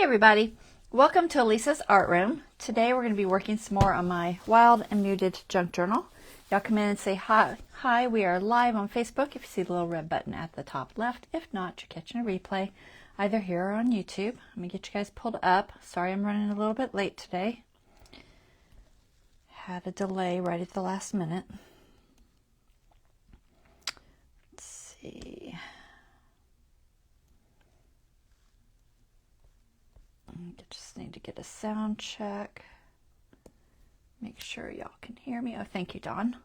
everybody, welcome to Elisa's Art Room. Today we're going to be working some more on my wild and muted junk journal. Y'all come in and say hi. Hi, we are live on Facebook if you see the little red button at the top left. If not, you're catching a replay either here or on YouTube. Let me get you guys pulled up. Sorry I'm running a little bit late today. Had a delay right at the last minute. Let's see. Just need to get a sound check. Make sure y'all can hear me. Oh, thank you, Dawn.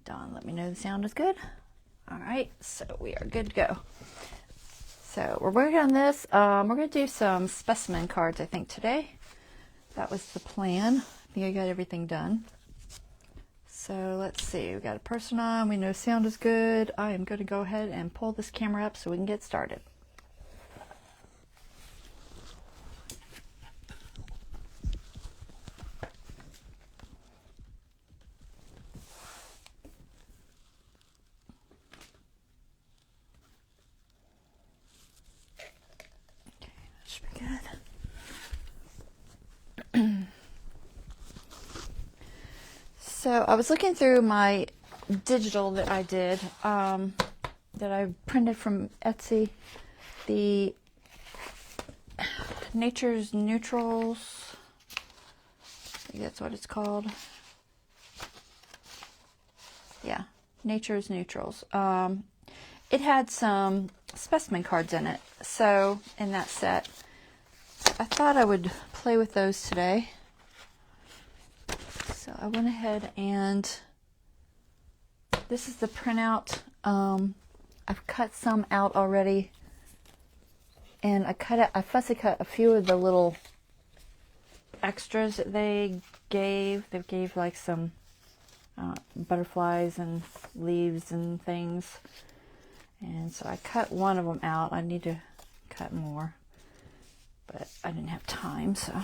Dawn, let me know the sound is good. All right, so we are good to go. So we're working on this. We're going to do some specimen cards, I think, today. That was the plan. I think I got everything done. So let's see. We got a person on. We know sound is good. I am going to go ahead and pull this camera up so we can get started. So I was looking through my digital that I did, that I printed from Etsy, the Nature's Neutrals, I think that's what it's called. Yeah, Nature's Neutrals. It had some specimen cards in it, so in that set, I thought I would play with those today. So I went ahead and this is the printout. I've cut some out already, and I fussy cut a few of the little extras that they gave. They gave like some butterflies and leaves and things, and so I cut one of them out. I need to cut more, but I didn't have time, so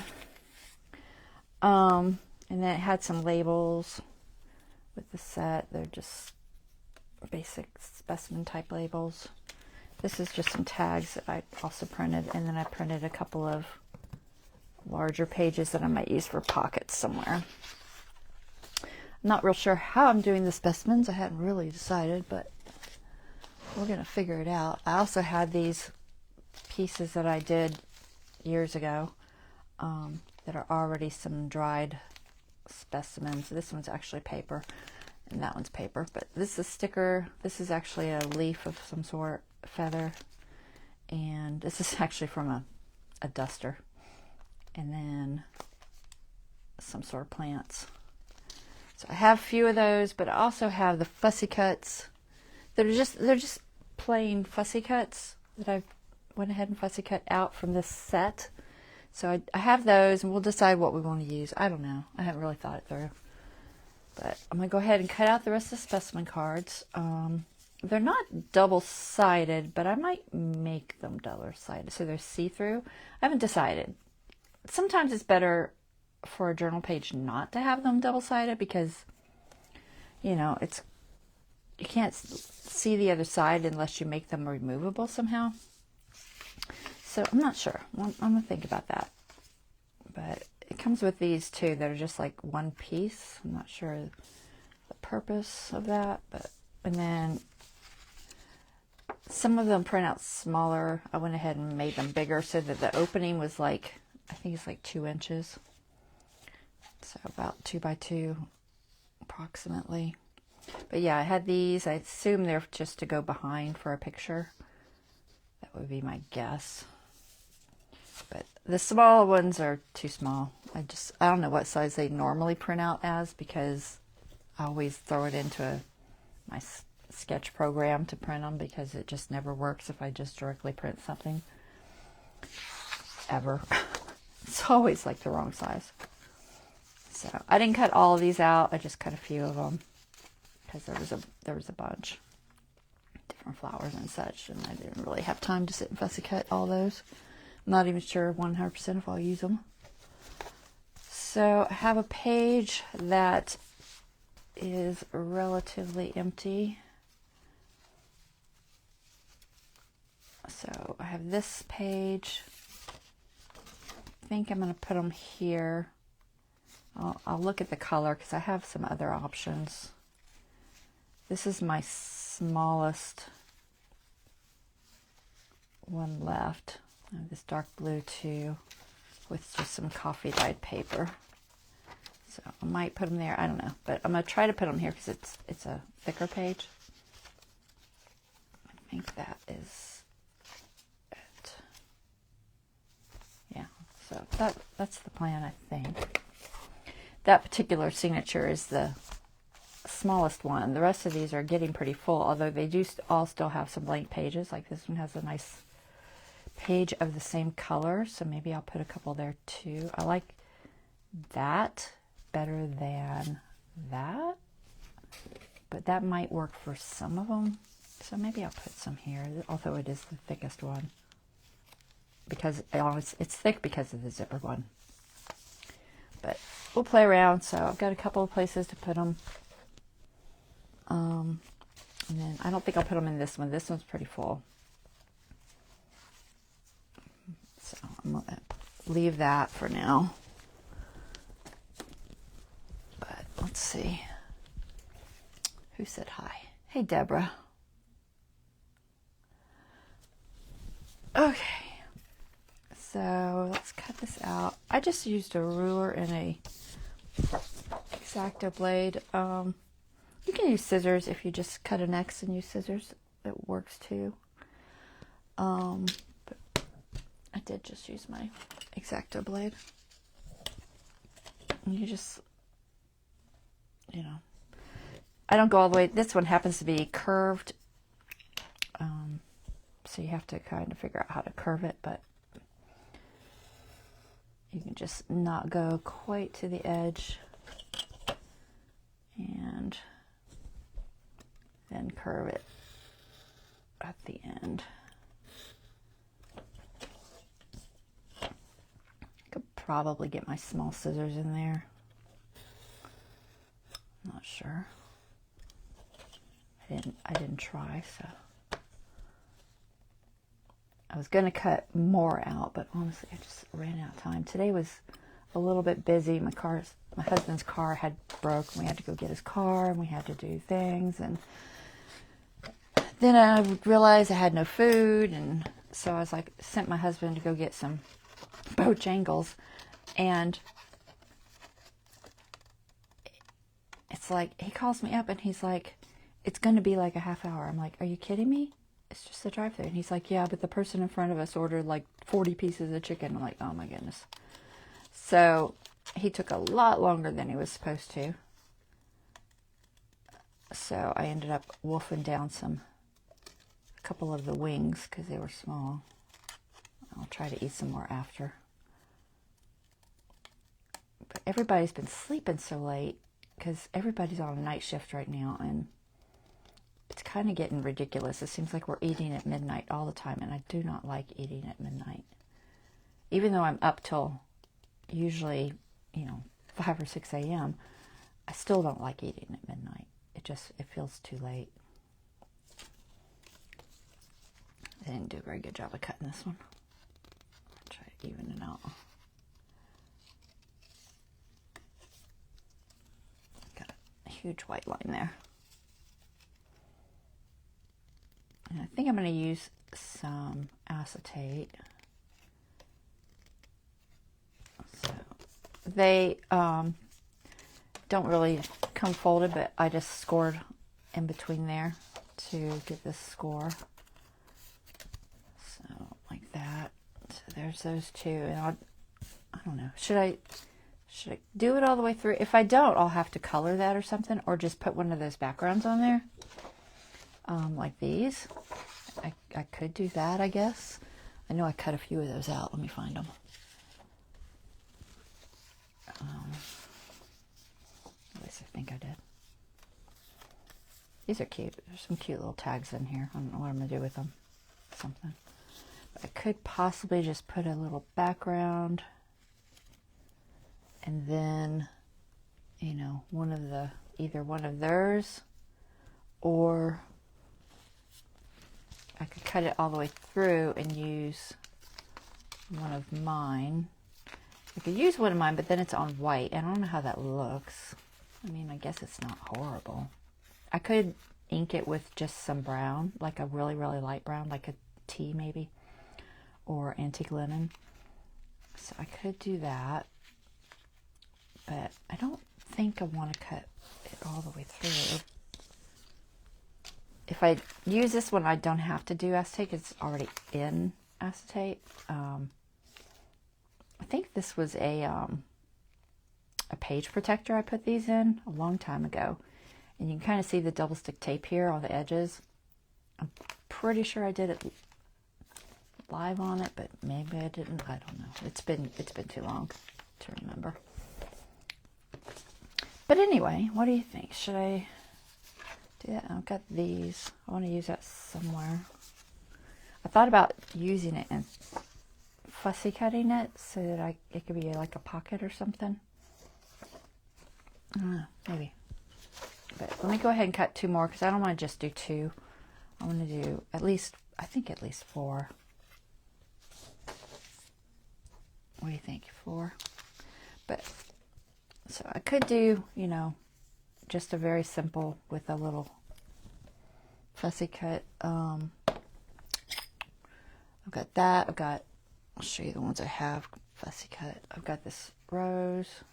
and then it had some labels with the set. They're just basic specimen type labels. This is just some tags that I also printed, and then I printed a couple of larger pages that I might use for pockets somewhere. I'm not real sure how I'm doing the specimens. I hadn't really decided, but we're going to figure it out. I also had these pieces that I did years ago that are already some dried specimens. This one's actually paper and that one's paper, but this is a sticker. This is actually a leaf of some sort, feather, and this is actually from a duster, and then some sort of plants. So I have a few of those, but I also have the fussy cuts. They're just plain fussy cuts that I've went ahead and fussy cut out from this set. So I have those, and we'll decide what we want to use. I don't know. I haven't really thought it through. But I'm going to go ahead and cut out the rest of the specimen cards. They're not double-sided, but I might make them double-sided so they're see-through. I haven't decided. Sometimes it's better for a journal page not to have them double-sided because, you know, you can't see the other side unless you make them removable somehow. So I'm not sure. I'm going to think about that. But it comes with these two that are just like one piece. I'm not sure the purpose of that. And then some of them print out smaller. I went ahead and made them bigger so that the opening was like, I think it's like 2 inches. So about 2 by 2 approximately. But yeah, I had these. I assume they're just to go behind for a picture. That would be my guess. But the small ones are too small. I don't know what size they normally print out as because I always throw it into my sketch program to print them because it just never works if I just directly print something. Ever. It's always like the wrong size. So I didn't cut all of these out. I just cut a few of them because there was a bunch. Different flowers and such, and I didn't really have time to sit and fussy cut all those. I'm not even sure 100% if I'll use them. So I have a page that is relatively empty. So I have this page, think I'm going to put them here. I'll look at the color because I have some other options. This is my smallest one left. I have this dark blue too with just some coffee dyed paper. So I might put them there. I don't know, but I'm going to try to put them here because it's a thicker page. I think that is it. Yeah, so that's the plan, I think. That particular signature is the smallest one. The rest of these are getting pretty full, although they do all still have some blank pages. Like this one has a nice page of the same color, so maybe I'll put a couple there too. I like that better than that, but that might work for some of them, so maybe I'll put some here, although it is the thickest one, because it's thick because of the zipper one. But we'll play around. So I've got a couple of places to put them, and then I don't think I'll put them in this one. This one's pretty full, so I'm gonna leave that for now. But let's see who said hi. Hey, Deborah. Okay, so let's cut this out. I just used a ruler and a X-Acto blade. You can use scissors if you just cut an X and use scissors. It works too. But I did just use my X-Acto blade. And you just, you know, I don't go all the way. This one happens to be curved. So you have to kind of figure out how to curve it, but you can just not go quite to the edge and then curve it at the end. I could probably get my small scissors in there. I'm not sure. I didn't try, so. I was going to cut more out, but honestly, I just ran out of time. Today was a little bit busy. My husband's car had broke. We had to go get his car, and we had to do things. And then I realized I had no food, and so I was like, sent my husband to go get some Bojangles, and it's like, he calls me up, and he's like, it's going to be like a half hour. I'm like, are you kidding me? It's just a drive-thru. And he's like, yeah, but the person in front of us ordered like 40 pieces of chicken. I'm like, oh my goodness. So he took a lot longer than he was supposed to. So I ended up wolfing down a couple of the wings because they were small. I'll try to eat some more after. But everybody's been sleeping so late because everybody's on a night shift right now, and it's kind of getting ridiculous. It seems like we're eating at midnight all the time, and I do not like eating at midnight. Even though I'm up till usually, 5 or 6 a.m., I still don't like eating at midnight. It feels too late. I didn't do a very good job of cutting this one. I'll try to even it out. Got a huge white line there. And I think I'm going to use some acetate. So they don't really come folded, but I just scored in between there to get this score. So like that. So there's those two, and I don't know. Should I do it all the way through? If I don't, I'll have to color that or something, or just put one of those backgrounds on there. Like these. I could do that, I guess. I know I cut a few of those out. Let me find them. At least I think I did. These are cute. There's some cute little tags in here. I don't know what I'm going to do with them. Something. But I could possibly just put a little background. And then, either one of theirs, or I could cut it all the way through and use one of mine. I could use one of mine, but then it's on white. I don't know how that looks. I mean, I guess it's not horrible. I could ink it with just some brown, like a really, really light brown, like a tea maybe, or antique linen. So I could do that, but I don't think I want to cut it all the way through. If I use this one, I don't have to do acetate. It's already in acetate. I think this was a page protector I put these in a long time ago. And you can kind of see the double stick tape here on the edges. I'm pretty sure I did it live on it, but maybe I didn't. I don't know. It's been too long to remember. But anyway, what do you think? Should I do that? I've got these. I want to use that somewhere. I thought about using it and fussy cutting it so that it could be like a pocket or something. I don't know, maybe. But let me go ahead and cut 2 more because I don't want to just do 2. I want to do at least 4. What do you think? 4? But so I could do, you know, just a very simple with a little fussy cut. I've got that. I'll show you the ones I have fussy cut. I've got this rose.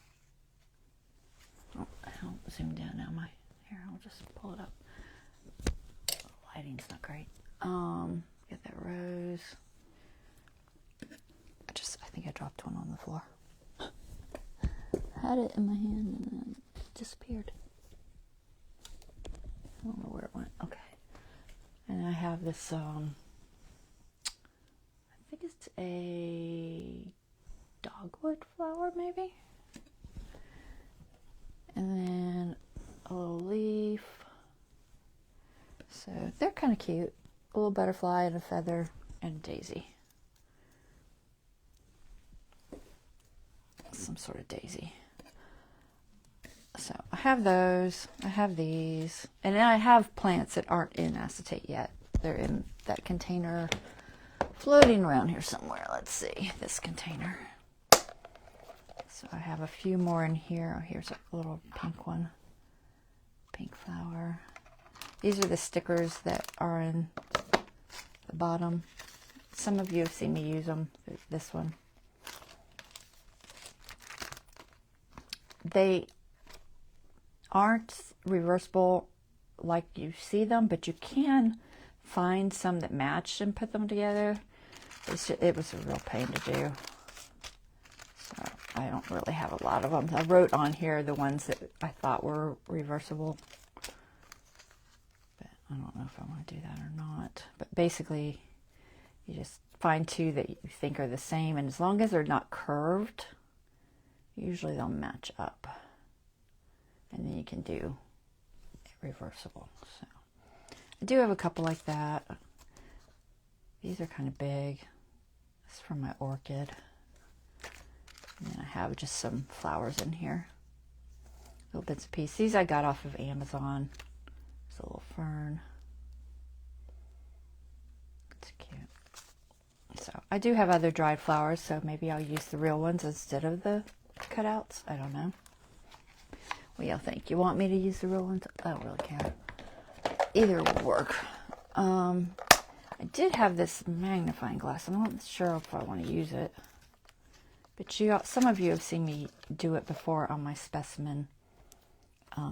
Oh, I'll zoom down now. Here, I'll just pull it up. The lighting's not great. Get that rose. I think I dropped one on the floor. Had it in my hand and then it disappeared. I don't know where it went. Okay. And I have this, I think it's a dogwood flower maybe. And then a little leaf. So they're kind of cute. A little butterfly and a feather and a daisy. Some sort of daisy. So I have those. I have these. And then I have plants that aren't in acetate yet. They're in that container floating around here somewhere. Let's see. This container. So I have a few more in here. Oh, here's a little pink one. Pink flower. These are the stickers that are in the bottom. Some of you have seen me use them. This one. They aren't reversible like you see them, but you can find some that match and put them together. It was a real pain to do. So I don't really have a lot of them. I wrote on here the ones that I thought were reversible. But I don't know if I want to do that or not. But basically, you just find 2 that you think are the same. And as long as they're not curved, usually they'll match up. And then you can do it reversible. So I do have a couple like that. These are kind of big. This is from my orchid. And then I have just some flowers in here. Little bits and pieces. These I got off of Amazon. It's a little fern. It's cute. So I do have other dried flowers, so maybe I'll use the real ones instead of the cutouts. I don't know. What do y'all think? You want me to use the real ones? I don't really care. Either will work. I did have this magnifying glass. I'm not sure if I want to use it. But some of you have seen me do it before on my specimen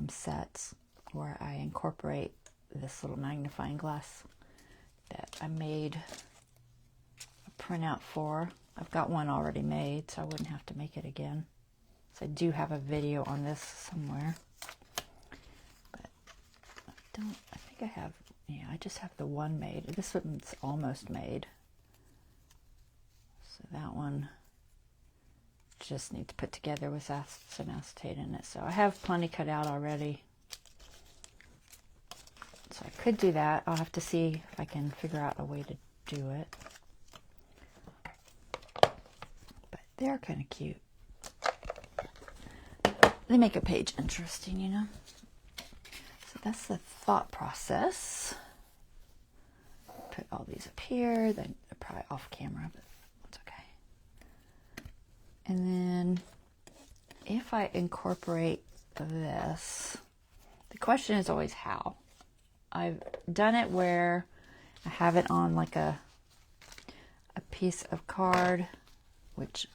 sets, where I incorporate this little magnifying glass that I made a printout for. I've got one already made, so I wouldn't have to make it again. So I do have a video on this somewhere. But I think I have, yeah, I just have the one made. This one's almost made. So that one just needs put together with some acetate in it. So I have plenty cut out already. So I could do that. I'll have to see if I can figure out a way to do it. But they're kind of cute. They make a page interesting, you know. So that's the thought process. Put all these up here. Then they're probably off camera, but it's okay. And then if I incorporate this, the question is always how. I've done it where I have it on like a piece of card, which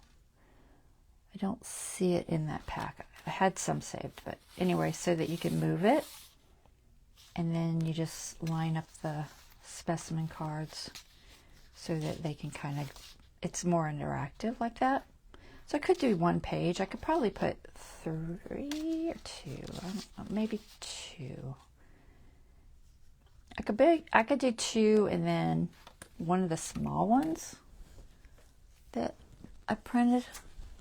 I don't see it in that pack. I had some saved, but anyway, so that you can move it, and then you just line up the specimen cards so that they can kind of, it's more interactive like that. So I could do one page. I could probably put 3 or 2. I don't know, maybe 2. I could do 2 and then one of the small ones that I printed.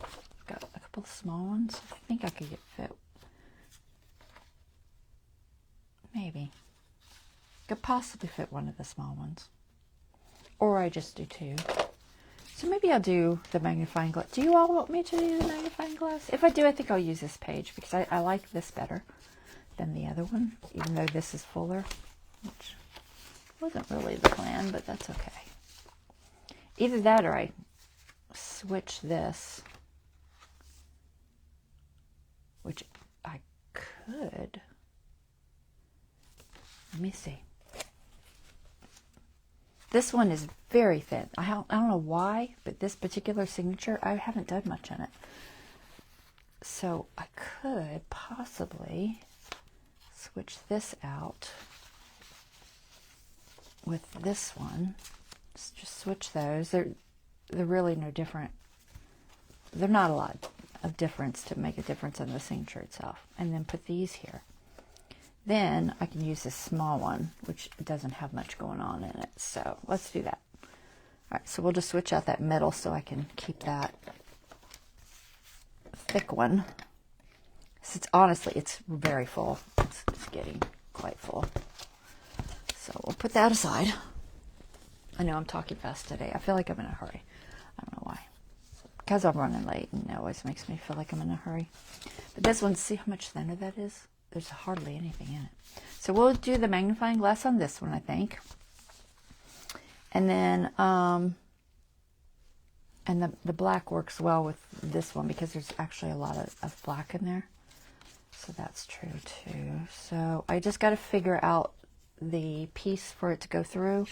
I've got a couple of small ones. I think I could get fit. Maybe. Could possibly fit one of the small ones. Or I just do 2. So maybe I'll do the magnifying glass. Do you all want me to do the magnifying glass? If I do, I think I'll use this page because I like this better than the other one, even though this is fuller, which wasn't really the plan, but that's okay. Either that or I switch this, which I could. Let me see. This one is very thin. I don't know why, but this particular signature, I haven't done much in it. So I could possibly switch this out with this one. Just switch those. They're really no different. They're not a lot of difference to make a difference in the signature itself. And then put these here. Then I can use this small one, which doesn't have much going on in it. So let's do that. All right, so we'll just switch out that middle so I can keep that thick one. Honestly, it's very full. It's getting quite full. So we'll put that aside. I know I'm talking fast today. I feel like I'm in a hurry. I don't know why. Because I'm running late, and it always makes me feel like I'm in a hurry. But this one, see how much thinner that is? There's hardly anything in it. So we'll do the magnifying glass on this one, I think. And then, and the black works well with this one because there's actually a lot of black in there. So that's true too. So I just got to figure out the piece for it to go through.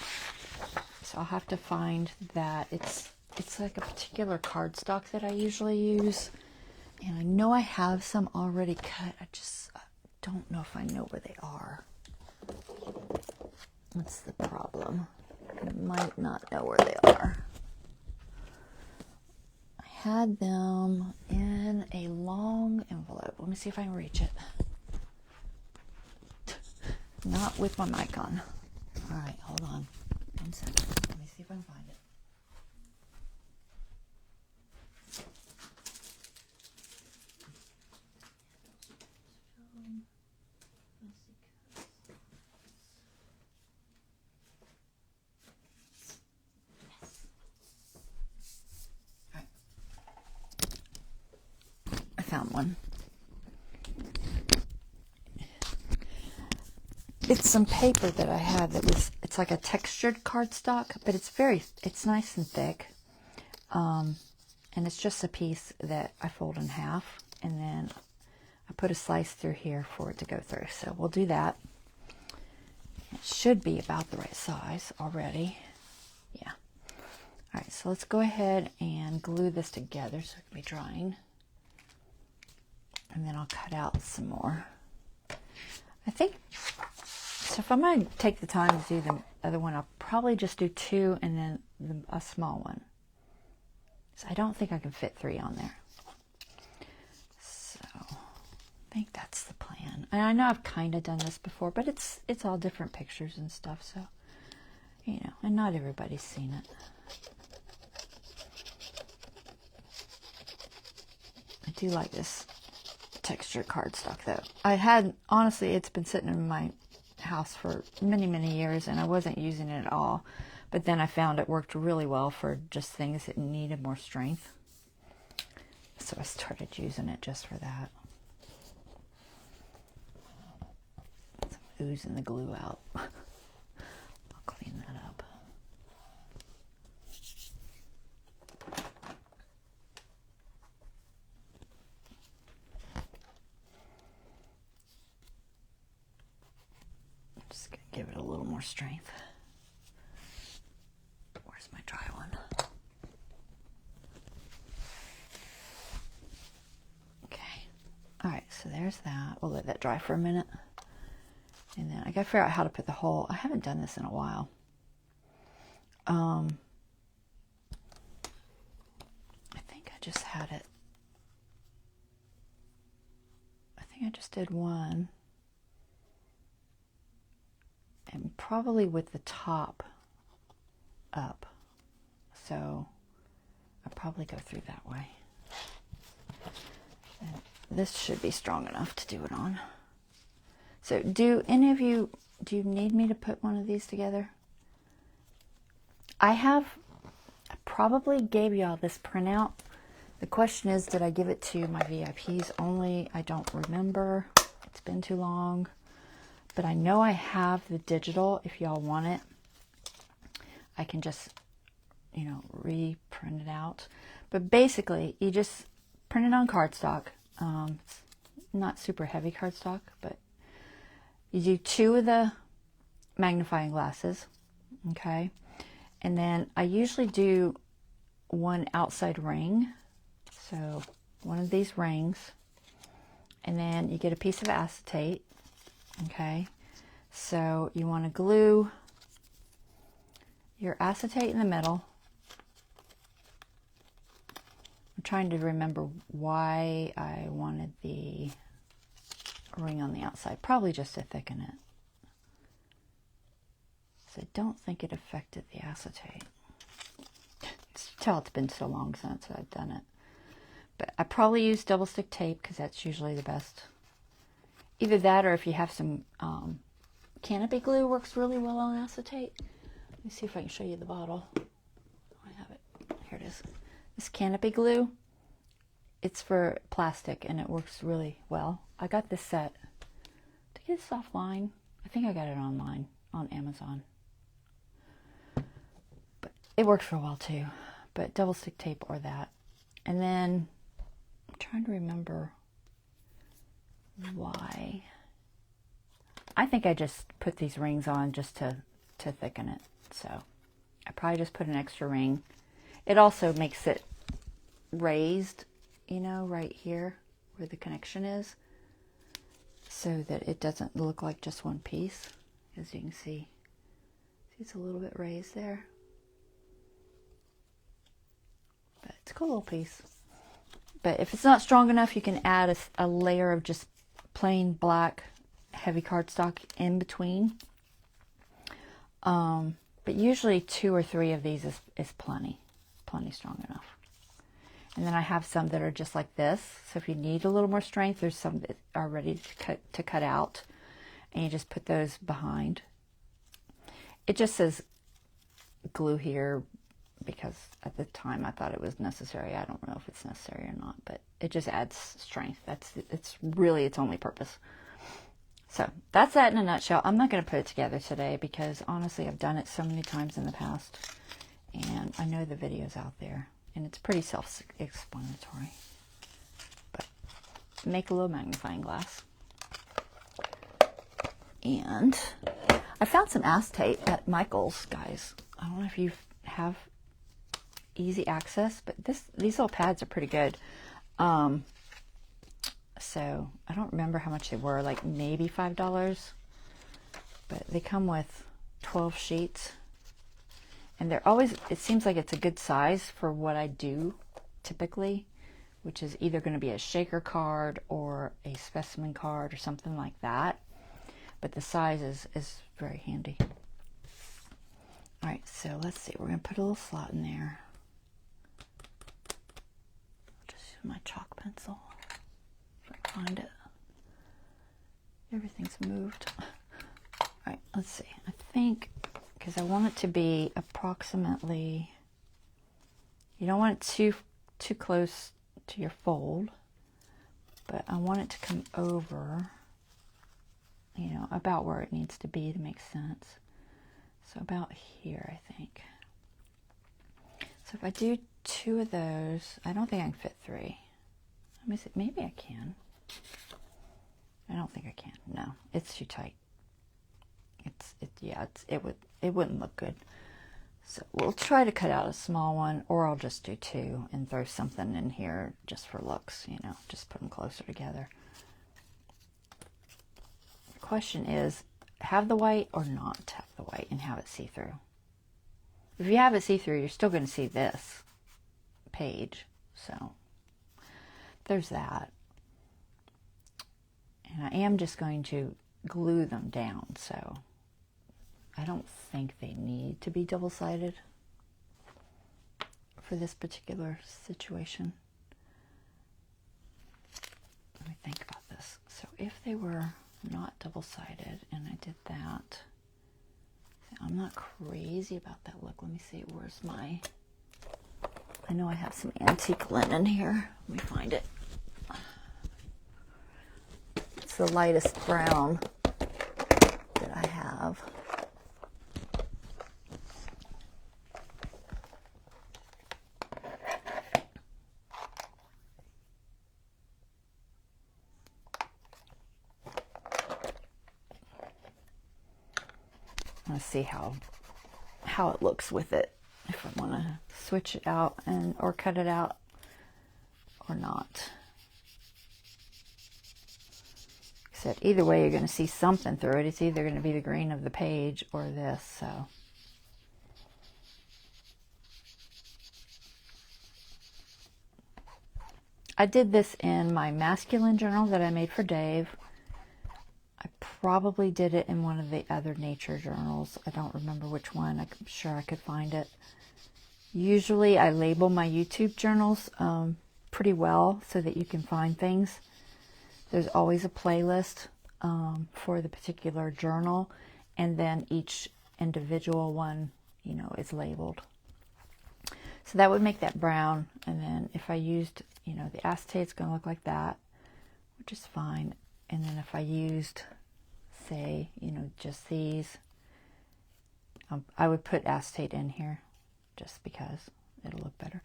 So I'll have to find that. It's like a particular cardstock that I usually use. And I know I have some already cut. I just don't know if I know where they are. That's the problem. I might not know where they are. I had them in a long envelope. Let me see if I can reach it. Not with my mic on. All right, hold on. 1 second. Let me see if I can find it. Found one. It's some paper that I had that was, it's like a textured cardstock, but it's nice and thick. And it's just a piece that I fold in half, and then I put a slice through here for it to go through. So we'll do that. It should be about the right size already. Yeah. All right, so let's go ahead and glue this together so it can be drying. And then I'll cut out some more. I think, so if I'm going to take the time to do the other one, I'll probably just do 2 and then a small one. So I don't think I can fit 3 on there. So I think that's the plan. And I know I've kind of done this before, but it's all different pictures and stuff. So, you know, and not everybody's seen it. I do like this texture cardstock though. Honestly, it's been sitting in my house for many years and I wasn't using it at all, but then I found it worked really well for just things that needed more strength, so I started using it just for that. Some oozing the glue out. I'll clean that up. give it a little more strength. Where's my dry one? Okay. All right, so there's that. We'll let that dry for a minute. And then I gotta figure out how to put the hole. I haven't done this in a while. I think I just had it. I think I just did one. And probably with the top up. So I'll probably go through that way. And this should be strong enough to do it on. So do any of you, do you need me to put one of these together? I probably gave y'all this printout. The question is, did I give it to my VIPs only? I don't remember. It's been too long. But I know I have the digital. If y'all want it, I can just, you know, reprint it out. But basically, you just print it on cardstock. It's not super heavy cardstock, but you do 2 of the magnifying glasses, okay? And then I usually do 1 outside ring. So 1 of these rings. And then you get a piece of acetate. Okay, so you want to glue your acetate in the middle. I'm trying to remember why I wanted the ring on the outside. Probably just to thicken it. So I don't think it affected the acetate. Tell it's been so long since I've done it. But I probably use double stick tape because that's usually the best. Either that, or if you have some canopy glue, works really well on acetate. Let me see if I can show you the bottle. I have it. Here it is. This canopy glue, it's for plastic and it works really well. I got this set. Did I get this offline? I think I got it online on Amazon. But it works for a while too. But double stick tape or that. And then I'm trying to remember why. I think I just put these rings on just to thicken it. So I probably just put an extra ring. It also makes it raised, you know, right here where the connection is, so that it doesn't look like just one piece. As you can see, it's a little bit raised there. But it's a cool little piece. But if it's not strong enough, you can add a layer of just plain black heavy cardstock in between. But usually 2 or 3 of these is plenty strong enough. And then I have some that are just like this. So if you need a little more strength, there's some that are ready to cut out, and you just put those behind. It just says glue here because at the time I thought it was necessary. I don't know if it's necessary or not, but it just adds strength. It's really its only purpose. So that's that in a nutshell. I'm not going to put it together today because honestly I've done it so many times in the past, and I know the video's out there, and it's pretty self-explanatory. But make a little magnifying glass. And I found some acetate at Michael's, guys. I don't know if you have easy access, but these little pads are pretty good. So I don't remember how much they were, like maybe $5, but they come with 12 sheets, and they're always, it seems like it's a good size for what I do typically, which is either going to be a shaker card or a specimen card or something like that. But the size is very handy. All right, so let's see. We're going to put a little slot in there. Just use my chalk pencil. If I can find it. Everything's moved. All right, let's see. I think, because I want it to be approximately, you don't want it too close to your fold, but I want it to come over, you know, about where it needs to be to make sense. So about here, I think. So if I do 2 of those, I don't think I can fit 3. Let me see, maybe I can. I don't think I can. No, it's too tight. It's yeah, it wouldn't look good. So we'll try to cut out a small one, or I'll just do two and throw something in here just for looks, you know, just put them closer together. The question is, have the white or not have the white and have it see-through. If you have it see-through, you're still going to see this page. So there's that. And I am just going to glue them down, so I don't think they need to be double-sided for this particular situation. Let me think about this. So if they were not double-sided and I did that, I'm not crazy about that look. Let me see, where's my, I know I have some antique linen here. Let me find it. It's the lightest brown that I have. Let's see how it looks with it, if I want to switch it out and or cut it out or not. Except either way you're going to see something through it. It's either going to be the green of the page or this. So I did this in my masculine journal that I made for Dave. I probably did it in one of the other nature journals. I don't remember which one. I'm sure I could find it. Usually I label my YouTube journals pretty well so that you can find things. There's always a playlist for the particular journal, and then each individual one, you know, is labeled. So that would make that brown, and then if I used, you know, the acetate, it's going to look like that, which is fine. And then if I used, say, you know, just these, I would put acetate in here just because it'll look better.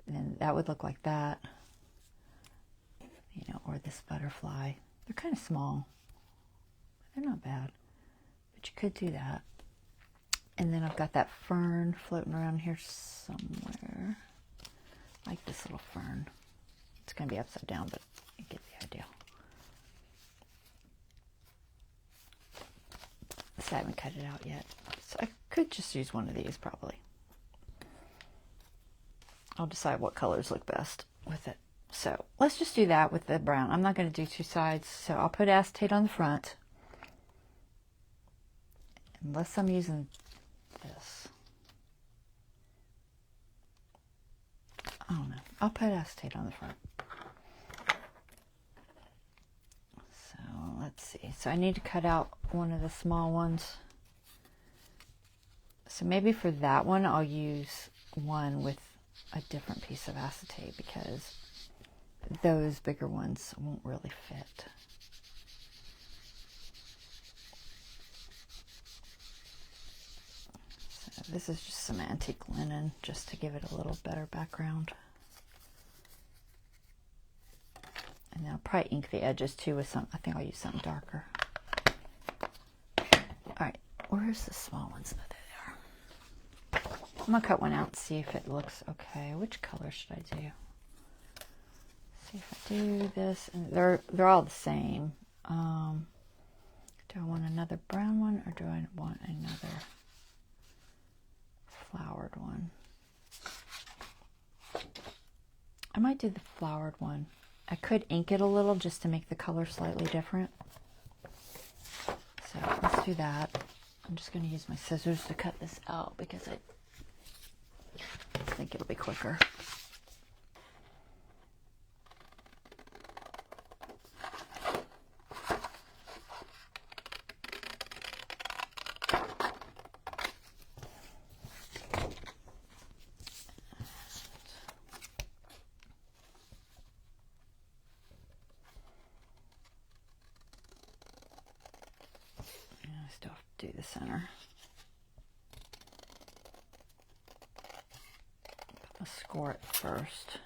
And then that would look like that, you know, or this butterfly. They're kind of small. They're not bad, but you could do that. And then I've got that fern floating around here somewhere. I like this little fern. It's going to be upside down, but you get the idea. So I haven't cut it out yet. So I could just use one of these probably. I'll decide what colors look best with it. So let's just do that with the brown. I'm not going to do two sides, so I'll put acetate on the front. Unless I'm using this. I don't know. I'll put acetate on the front. So let's see. So I need to cut out one of the small ones. So maybe for that one I'll use one with a different piece of acetate because those bigger ones won't really fit. So this is just some antique linen just to give it a little better background. And then I'll probably ink the edges too with some, I think I'll use something darker. Alright, where's the small ones? Oh, there they are. I'm going to cut one out and see if it looks okay. Which color should I do? See if I do this. And they're all the same. Do I want another brown one or do I want another flowered one? I might do the flowered one. I could ink it a little just to make the color slightly different. So let's do that. I'm just going to use my scissors to cut this out because I think it'll be quicker. Still have to do the center. I'll score it first.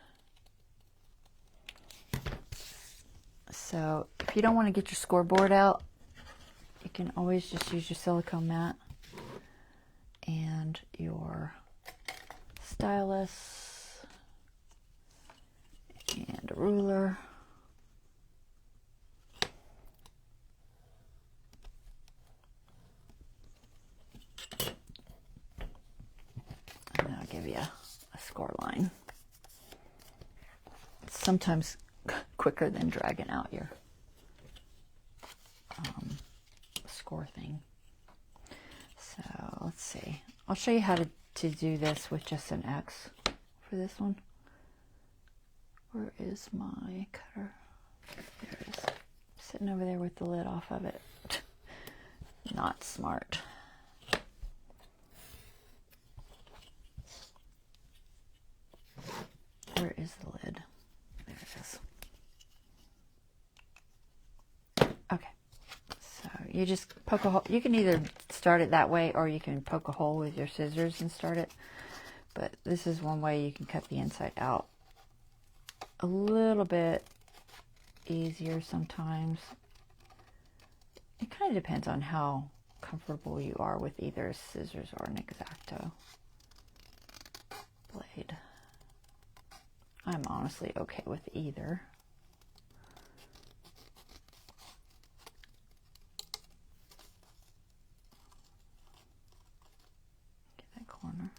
So if you don't want to get your scoreboard out, you can always just use your silicone mat and your stylus and a ruler. And I'll give you a score line. It's sometimes quicker than dragging out your score thing. So let's see. I'll show you how to do this with just an X for this one. Where is my cutter? There it is. Sitting over there with the lid off of it. Not smart. Where is the lid? There it is. Okay. So you just poke a hole. You can either start it that way or you can poke a hole with your scissors and start it. But this is one way you can cut the inside out. A little bit easier sometimes. It kind of depends on how comfortable you are with either scissors or an X-Acto blade. I'm honestly okay with either. Get that corner.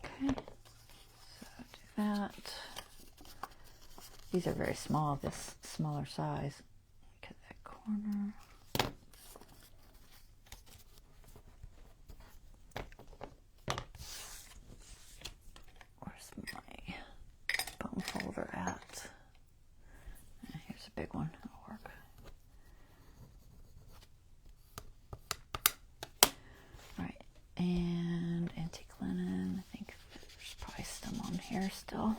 Okay, so do that. These are very small, this smaller size. Cut that corner. Folder at. Here's a big one. That'll work. All right, and antique linen. I think there's probably some on here still.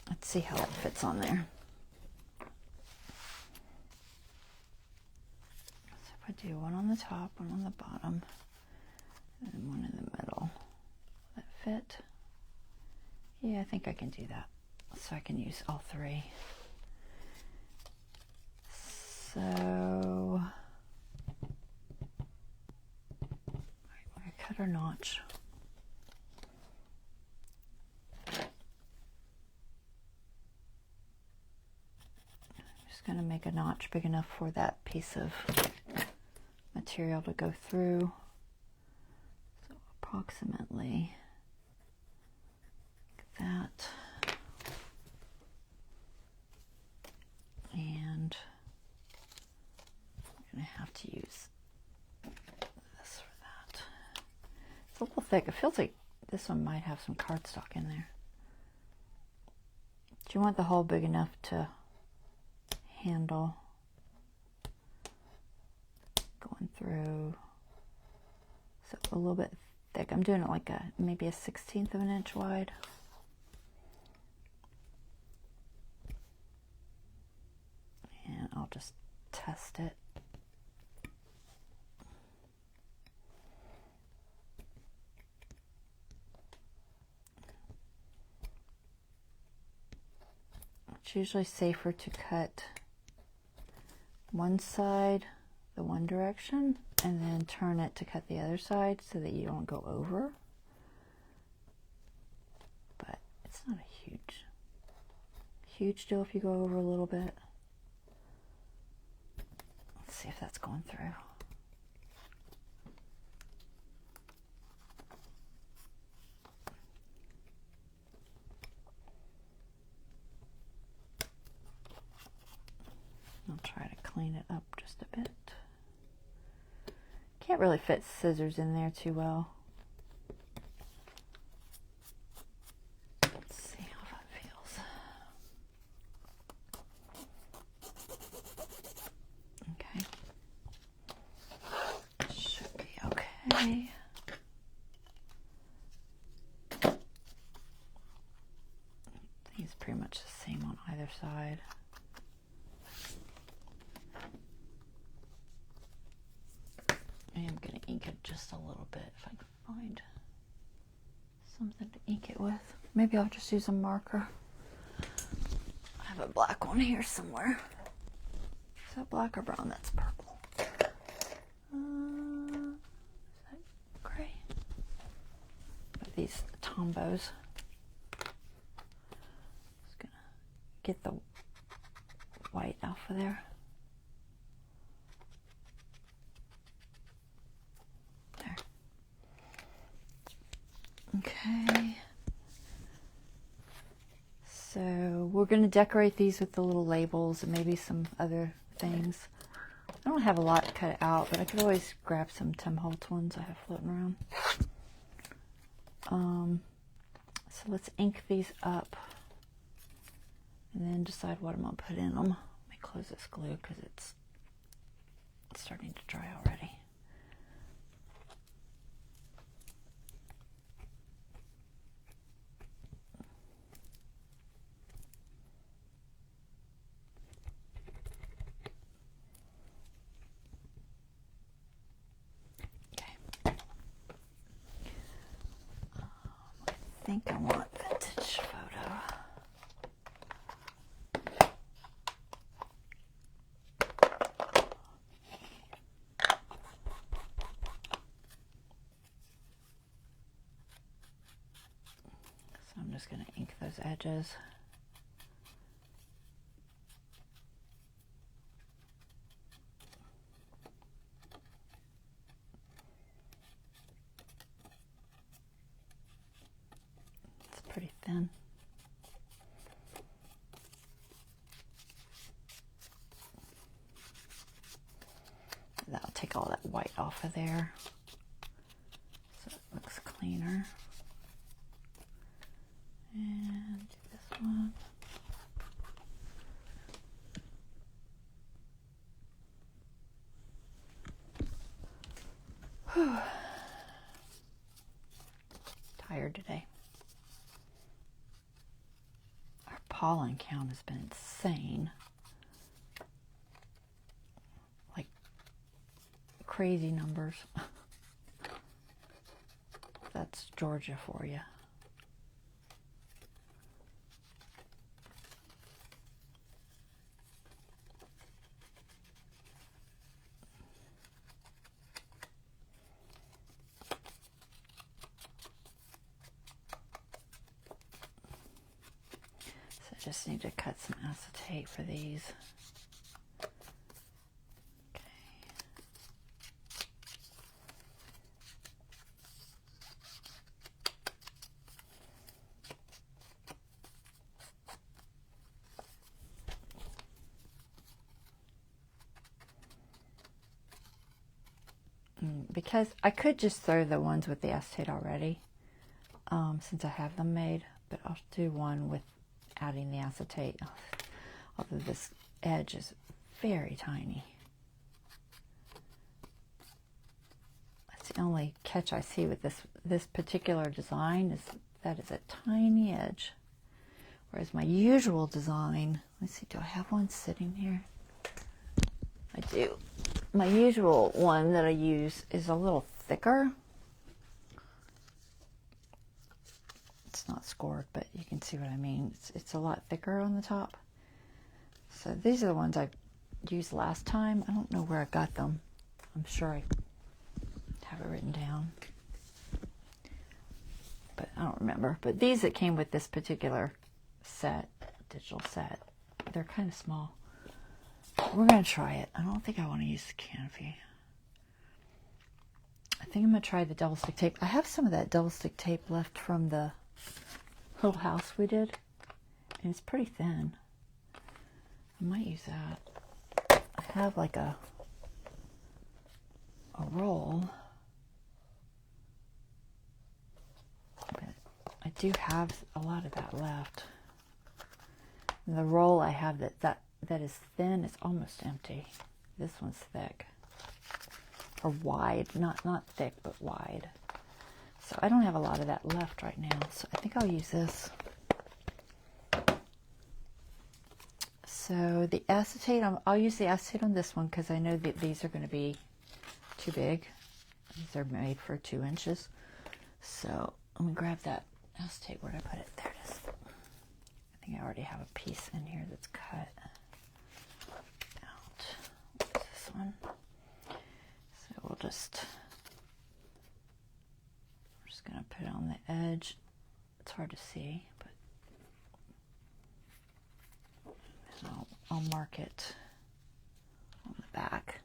Let's see how that fits on there. Do one on the top, one on the bottom, and one in the middle. Will that fit? Yeah, I think I can do that. So I can use all three. So, we're going to cut our notch. I'm just going to make a notch big enough for that piece of material to go through. So approximately like that. And I'm going to have to use this for that. It's a little thick. It feels like this one might have some cardstock in there. Do you want the hole big enough to handle going through? So a little bit thick. I'm doing it like maybe a 1/16 of an inch wide. And I'll just test it. It's usually safer to cut one side the one direction and then turn it to cut the other side so that you don't go over. But it's not a huge deal if you go over a little bit. Let's see if that's going through. I'll try to clean it up just a bit. Can't really fit scissors in there too well. Let's see how that feels. Okay. Should be okay. I think it's pretty much the same on side. I am going to ink it just a little bit if I can find something to ink it with. Maybe I'll just use a marker. I have a black one here somewhere. Is that black or brown? That's purple. Is that gray? But these Tombos. Just gonna get the white off of there. There. Okay. So we're going to decorate these with the little labels and maybe some other things. I don't have a lot cut out, but I could always grab some Tim Holtz ones I have floating around. So let's ink these up and then decide what I'm going to put in them. Let me close this glue because it's starting to dry already. I think I want vintage photo. So I'm just going to ink those edges. Pretty thin. That'll take all that white off of there so it looks cleaner. And do this one. Whew. Tired today. Pollen count has been insane. Like crazy numbers. That's Georgia for you. Just need to cut some acetate for these. Okay. Because I could just throw the ones with the acetate already, since I have them made, but I'll do one with adding the acetate, although this edge is very tiny. That's the only catch I see with this particular design, is that is a tiny edge. Whereas my usual design, let's see, do I have one sitting here? I do. My usual one that I use is a little thicker. It's not scored, but you can see what I mean. It's a lot thicker on the top. So these are the ones I used last time. I don't know where I got them. I'm sure I have it written down, but I don't remember. But these that came with this particular set, digital set, they're kind of small. We're going to try it. I don't think I want to use the canopy. I think I'm going to try the double stick tape. I have some of that double stick tape left from the little house we did, and it's pretty thin. I might use that. I have like a roll, but I do have a lot of that left. And the roll I have that is thin, it's almost empty. This one's thick, or wide, not thick but wide. So I don't have a lot of that left right now, so I think I'll use this. So the acetate, I'll use the acetate on this one because I know that these are going to be too big. These are made for 2 inches. So let me grab that acetate. Where did I put it? There it is. I think I already have a piece in here that's cut out. What's this one? So we're just going to put it on the edge. It's hard to see, but I'll mark it on the back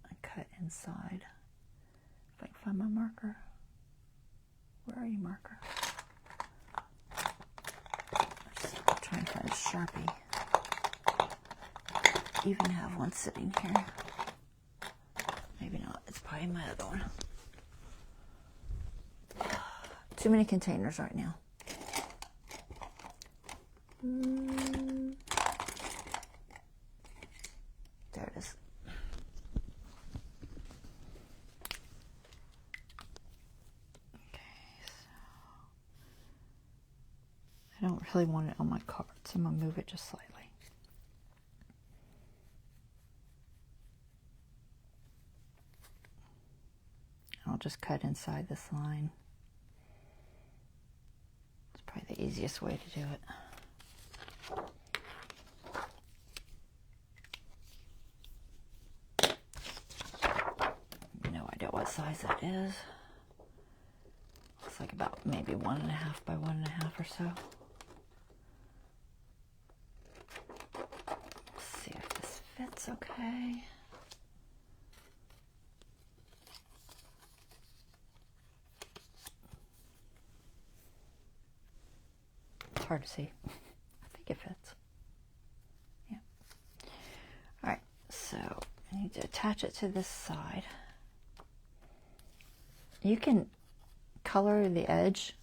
and cut inside. If I can find my marker. Where are you, marker? I'll try and find a Sharpie. Even have one sitting here. Maybe not. It's probably my other one. Too many containers right now. There it is. Okay, so I don't really want it on my card, so I'm going to move it just slightly. I'll just cut inside this line. It's probably the easiest way to do it. No idea what size that is. Looks like about maybe 1.5 by 1.5 or so. Let's see if this fits okay. It's hard to see. I think it fits. Yeah. All right, so I need to attach it to this side. You can color the edge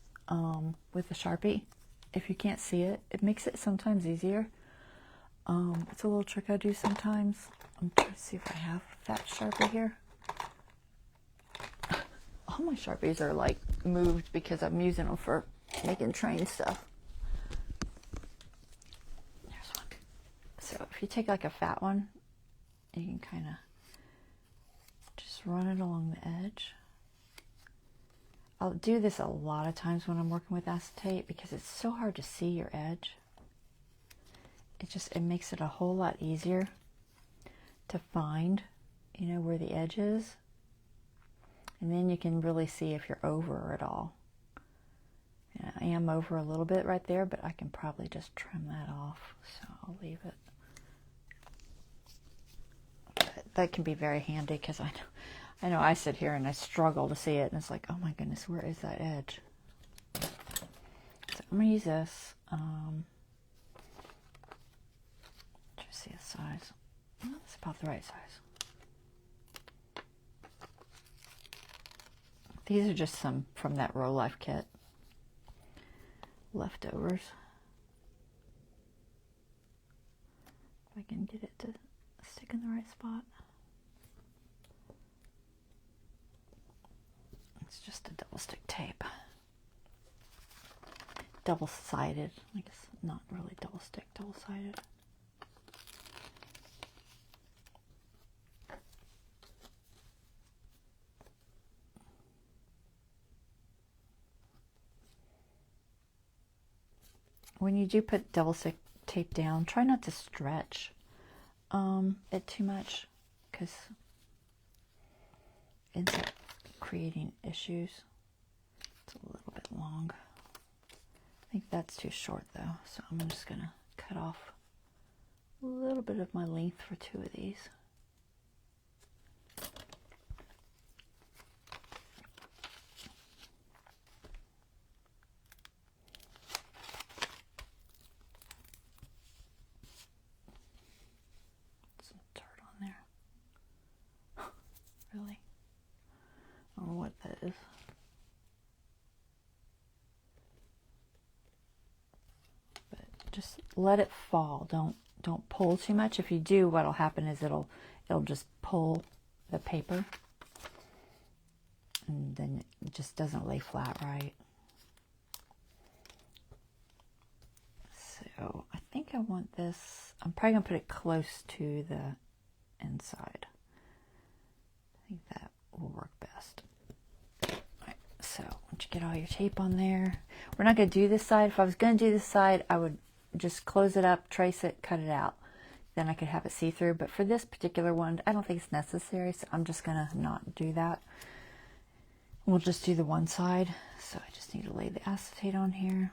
with a Sharpie. If you can't see it, it makes it sometimes easier. It's a little trick I do sometimes. I'm trying to see if I have a fat Sharpie here. All my Sharpies are like moved because I'm using them for making train stuff. There's one. So if you take like a fat one, you can kind of just run it along the edge. I'll do this a lot of times when I'm working with acetate because it's so hard to see your edge. It makes it a whole lot easier to find, you know, where the edge is. And then you can really see if you're over at all. And I am over a little bit right there, but I can probably just trim that off. So I'll leave it. But that can be very handy because I know I sit here and I struggle to see it, and it's like, oh my goodness, where is that edge? So I'm going to use this. Just see the size. Oh, it's about the right size. These are just some from that Row Life kit. Leftovers. If I can get it to stick in the right spot. It's just a double stick tape. Double-sided. I guess not really double stick, double-sided. When you do put double stick tape down, try not to stretch it too much because it ends up creating issues. It's a little bit long. I think that's too short though, so I'm just gonna cut off a little bit of my length for 2 of these. Some dirt on there. Really? I don't know what that is. But just let it fall. Don't pull too much. If you do, what'll happen is it'll just pull the paper, and then it just doesn't lay flat right. So So I think I want this, I'm probably going to put it close to the inside. I think that will work best. Alright, so once you get all your tape on there, we're not going to do this side. If I was going to do this side, I would just close it up, trace it, cut it out. Then I could have it see-through. But for this particular one, I don't think it's necessary, so I'm just going to not do that. We'll just do the one side. So I just need to lay the acetate on here.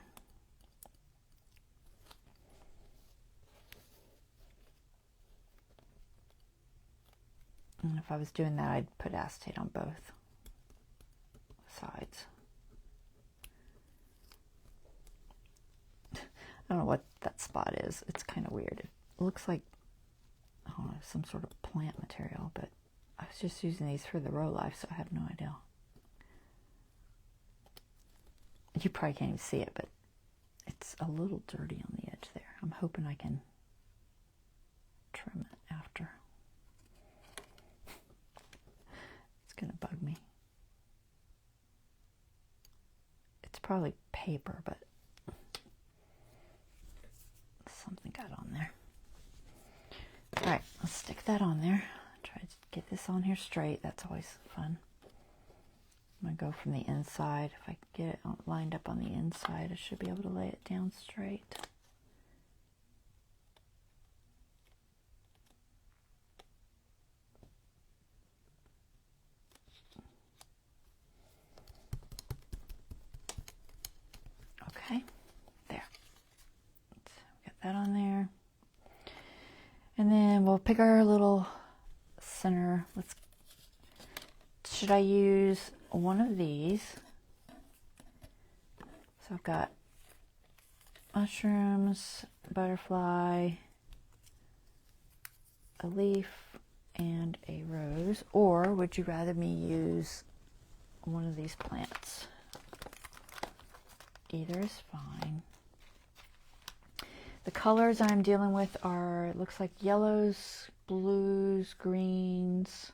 And if I was doing that, I'd put acetate on both sides. I don't know what that spot is. It's kind of weird. It looks like, I don't know, some sort of plant material, but I was just using these for the row life, so I have no idea. You probably can't even see it, but it's a little dirty on the edge there. I'm hoping I can trim it after. It's going to bug me. It's probably paper, but something got on there. All right, let's stick that on there. Try to get this on here straight. That's always fun. I'm going to go from the inside. If I get it lined up on the inside, I should be able to lay it down straight. Okay, there. So get that on there. And then we'll pick our little center. Should I use one of these? So I've got mushrooms, butterfly, a leaf, and a rose. Or would you rather me use one of these plants? Either is fine. The colors I'm dealing with are, it looks like yellows, blues, greens,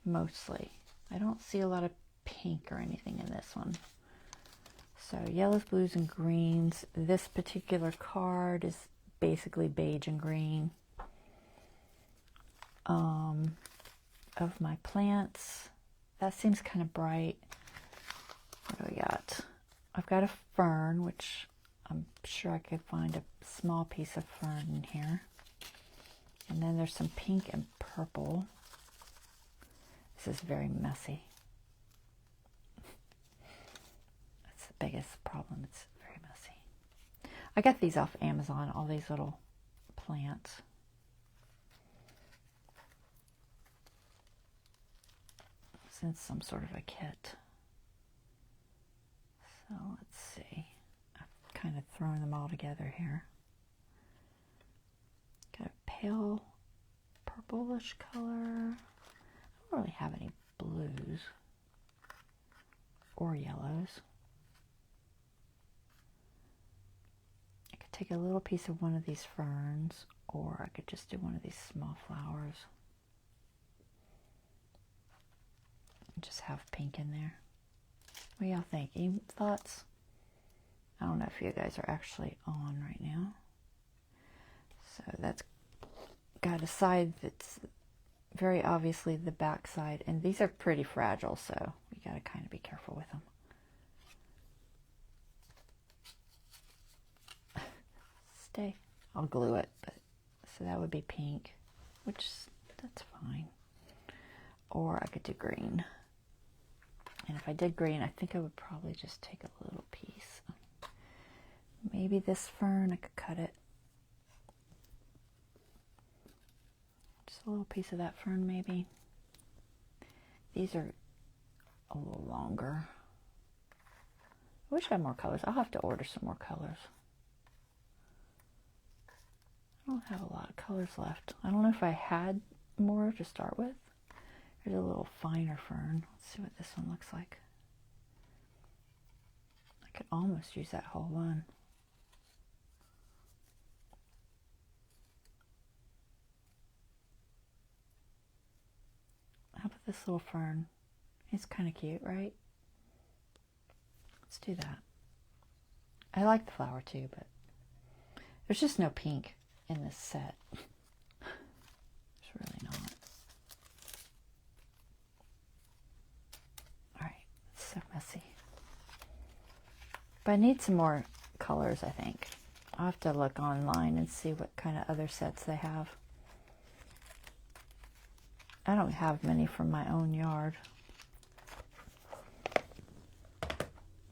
mostly. I don't see a lot of pink or anything in this one. So yellows, blues, and greens. This particular card is basically beige and green. Of my plants, that seems kind of bright. What do we got? I've got a fern, which I'm sure I could find a small piece of fern in here. And then there's some pink and purple. This is very messy. That's the biggest problem. It's very messy. I got these off Amazon, all these little plants. It's in some sort of a kit. So let's see. I've kind of thrown them all together here. Got a pale purplish color. I don't really have any blues or yellows. I could take a little piece of one of these ferns, or I could just do one of these small flowers and just have pink in there. What do y'all think? Any thoughts? I don't know if you guys are actually on right now. So that's got a side that's very obviously the back side, and these are pretty fragile, so you got to kind of be careful with them. Stay. I'll glue it, but so that would be pink, which that's fine. Or I could do green. And if I did green, I think I would probably just take a little piece. Maybe this fern, I could cut it. Just a little piece of that fern, maybe. These are a little longer. I wish I had more colors. I'll have to order some more colors. I don't have a lot of colors left. I don't know if I had more to start with. There's a little finer fern. Let's see what this one looks like. I could almost use that whole one. How about this little fern? It's kind of cute, right? Let's do that. I like the flower too, but There's just no pink in this set. There's really not. All right, it's so messy. But I need some more colors, I think. I'll have to look online and see what kind of other sets they have. I don't have many from my own yard.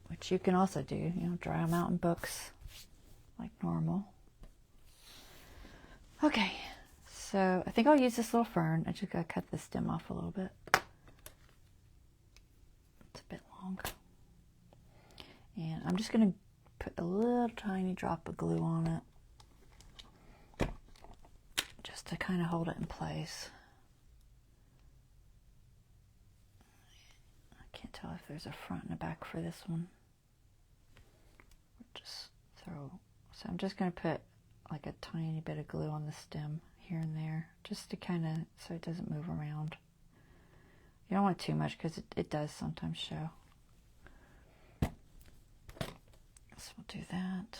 Which you can also do, you know, dry them out in books like normal. Okay, so I think I'll use this little fern. I just gotta cut the stem off a little bit. It's a bit long. And I'm just gonna put a little tiny drop of glue on it, just to kind of hold it in place. I can't tell if there's a front and a back for this one. Just throw, so I'm just going to put like a tiny bit of glue on the stem here and there, just to kind of, so it doesn't move around. You don't want too much because it does sometimes show. So we'll do that,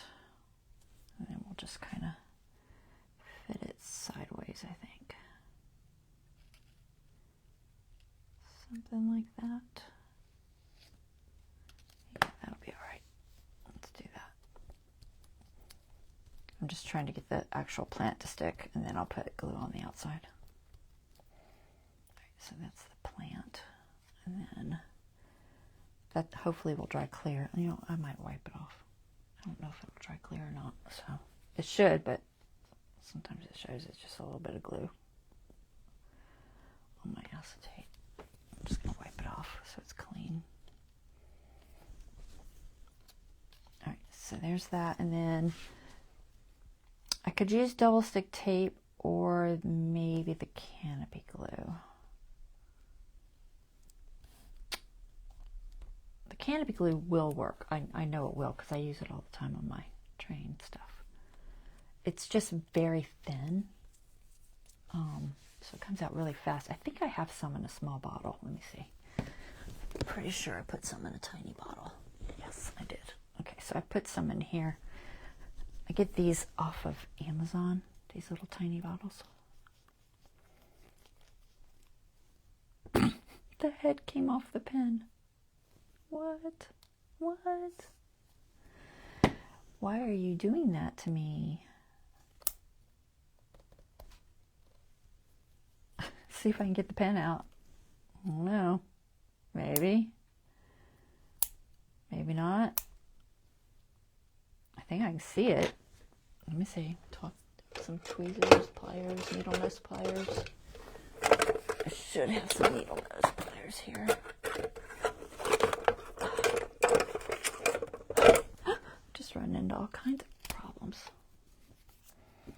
and then we'll just kind of fit it sideways, I think. Something like that. Yeah, that'll be all right. Let's do that. I'm just trying to get the actual plant to stick, and then I'll put glue on the outside. All right, so that's the plant, and then that hopefully will dry clear. You know, I might wipe it off. I don't know if it'll dry clear or not, so it should, but sometimes it shows it's just a little bit of glue on my acetate. I'm just going to wipe it off so it's clean. All right, so there's that, and then I could use double stick tape or maybe the canopy glue. The canopy glue will work. I know it will because I use it all the time on my train stuff. It's just very thin, so it comes out really fast. I think I have some in a small bottle. Let me see. I'm pretty sure I put some in a tiny bottle. Yes, I did. Okay, so I put some in here. I get these off of Amazon, these little tiny bottles. The head came off the pen. What? What? Why are you doing that to me? See if I can get the pen out. I don't know. Maybe. Maybe not. I think I can see it. Let me see. Some tweezers, pliers, needle nose pliers. I should have some needle nose pliers here. Just run into all kinds of problems. It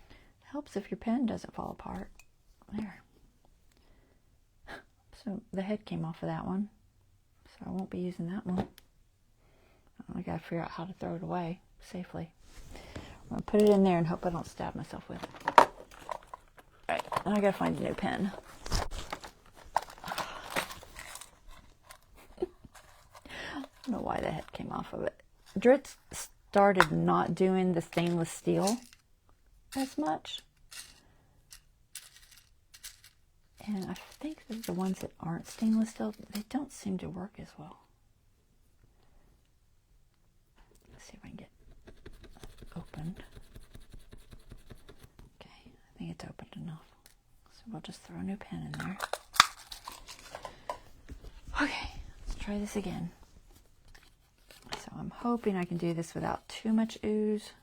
helps if your pen doesn't fall apart. There. So the head came off of that one, so I won't be using that one. I gotta figure out how to throw it away safely. I'm gonna put it in there and hope I don't stab myself with it. Alright, and I gotta find a new pen. I don't know why the head came off of it. Dritz started not doing the stainless steel as much. And I think that the ones that aren't stainless steel, they don't seem to work as well. Let's see if I can get it opened. Okay, I think it's opened enough. So we'll just throw a new pen in there. Okay, let's try this again. So I'm hoping I can do this without too much ooze.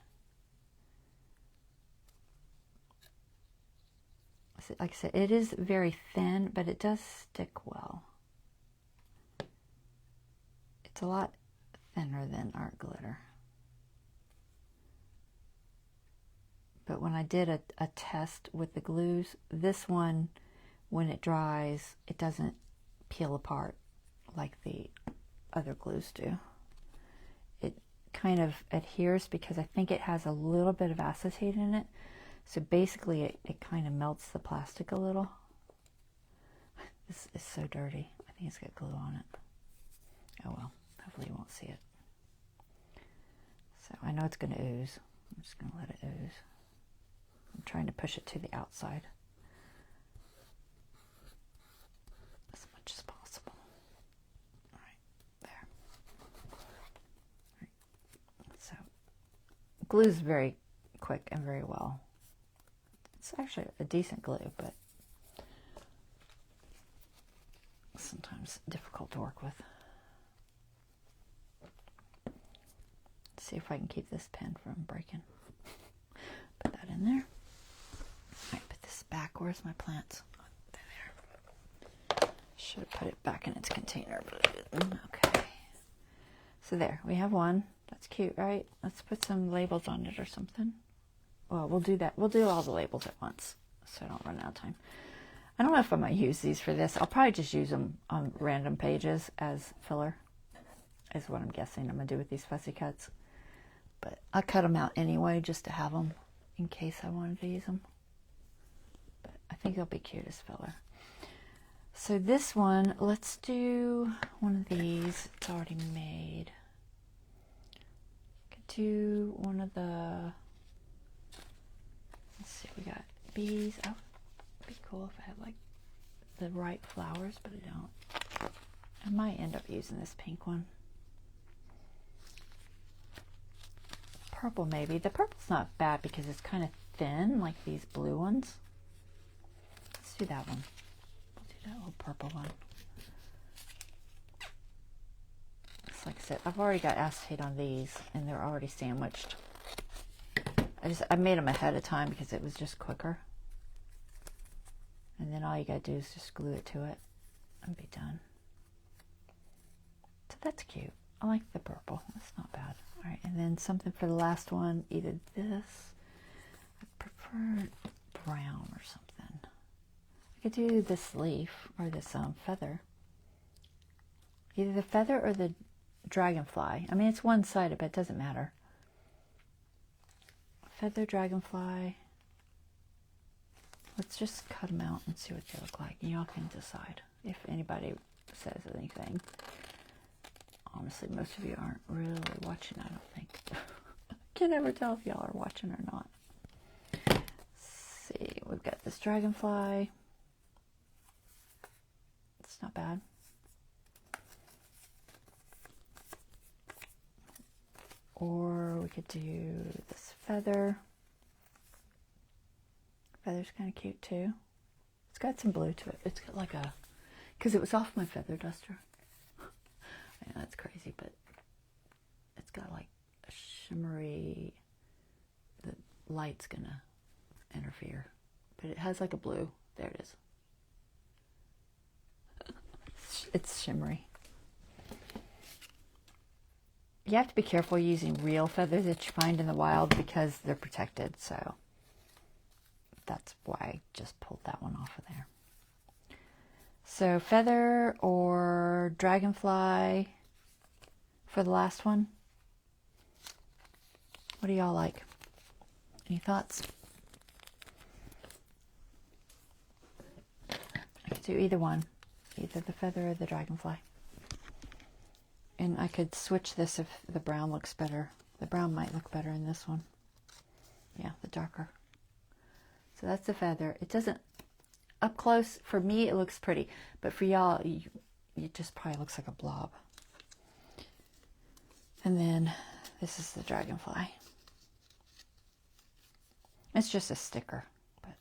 Like I said, it is very thin, but it does stick well. It's a lot thinner than art glitter. But when I did a test with the glues, this one, when it dries, it doesn't peel apart like the other glues do. It kind of adheres because I think it has a little bit of acetate in it. So basically it kind of melts the plastic a little. This is so dirty. I think it's got glue on it. Oh well, hopefully you won't see it. So I know it's going to ooze. I'm just going to let it ooze. I'm trying to push it to the outside as much as possible. All right, there. All right. So glues very quick and very well. It's actually a decent glue, but sometimes difficult to work with. Let's see if I can keep this pen from breaking. Put that in there. I put this back. Where's my plants? There. Should have put it back in its container, but I didn't. Okay. So there, we have one. That's cute, right? Let's put some labels on it or something. Well, we'll do that. We'll do all the labels at once, so I don't run out of time. I don't know if I'm going to use these for this. I'll probably just use them on random pages as filler, is what I'm guessing I'm going to do with these fussy cuts. But I'll cut them out anyway, just to have them in case I wanted to use them. But I think they'll be cute as filler. So this one, let's do one of these. It's already made. Could do one of the, let's see, we got bees. Oh, it'd be cool if I had like the right flowers, but I don't. I might end up using this pink one. Purple maybe. The purple's not bad because it's kind of thin, like these blue ones. Let's do that one. We'll do that little purple one. Just like I said, I've already got acetate on these, and they're already sandwiched. I made them ahead of time because it was just quicker. And then all you gotta do is just glue it to it and be done. So that's cute. I like the purple. That's not bad. All right, and then something for the last one. Either this. I prefer brown or something. I could do this leaf or this feather. Either the feather or the dragonfly. I mean, it's one-sided, but it doesn't matter. Feather, dragonfly. Let's just cut them out and see what they look like. And y'all can decide if anybody says anything. Honestly, most of you aren't really watching, I don't think. I can't ever tell if y'all are watching or not. Let's see, we've got this dragonfly. It's not bad. Or we could do this feather. Feather's kind of cute too. It's got some blue to it. It's got like a, because it was off my feather duster. I know that's crazy, but it's got like a shimmery, the light's gonna interfere. But it has like a blue. There it is. It's shimmery. You have to be careful using real feathers that you find in the wild because they're protected, so that's why I just pulled that one off of there. So feather or dragonfly for the last one. What do y'all like? Any thoughts? I could do either one, either the feather or the dragonfly. And I could switch this if the brown looks better. The brown might look better in this one. Yeah, the darker. So that's the feather. It doesn't, up close, for me it looks pretty. But for y'all, it just probably looks like a blob. And then this is the dragonfly. It's just a sticker, but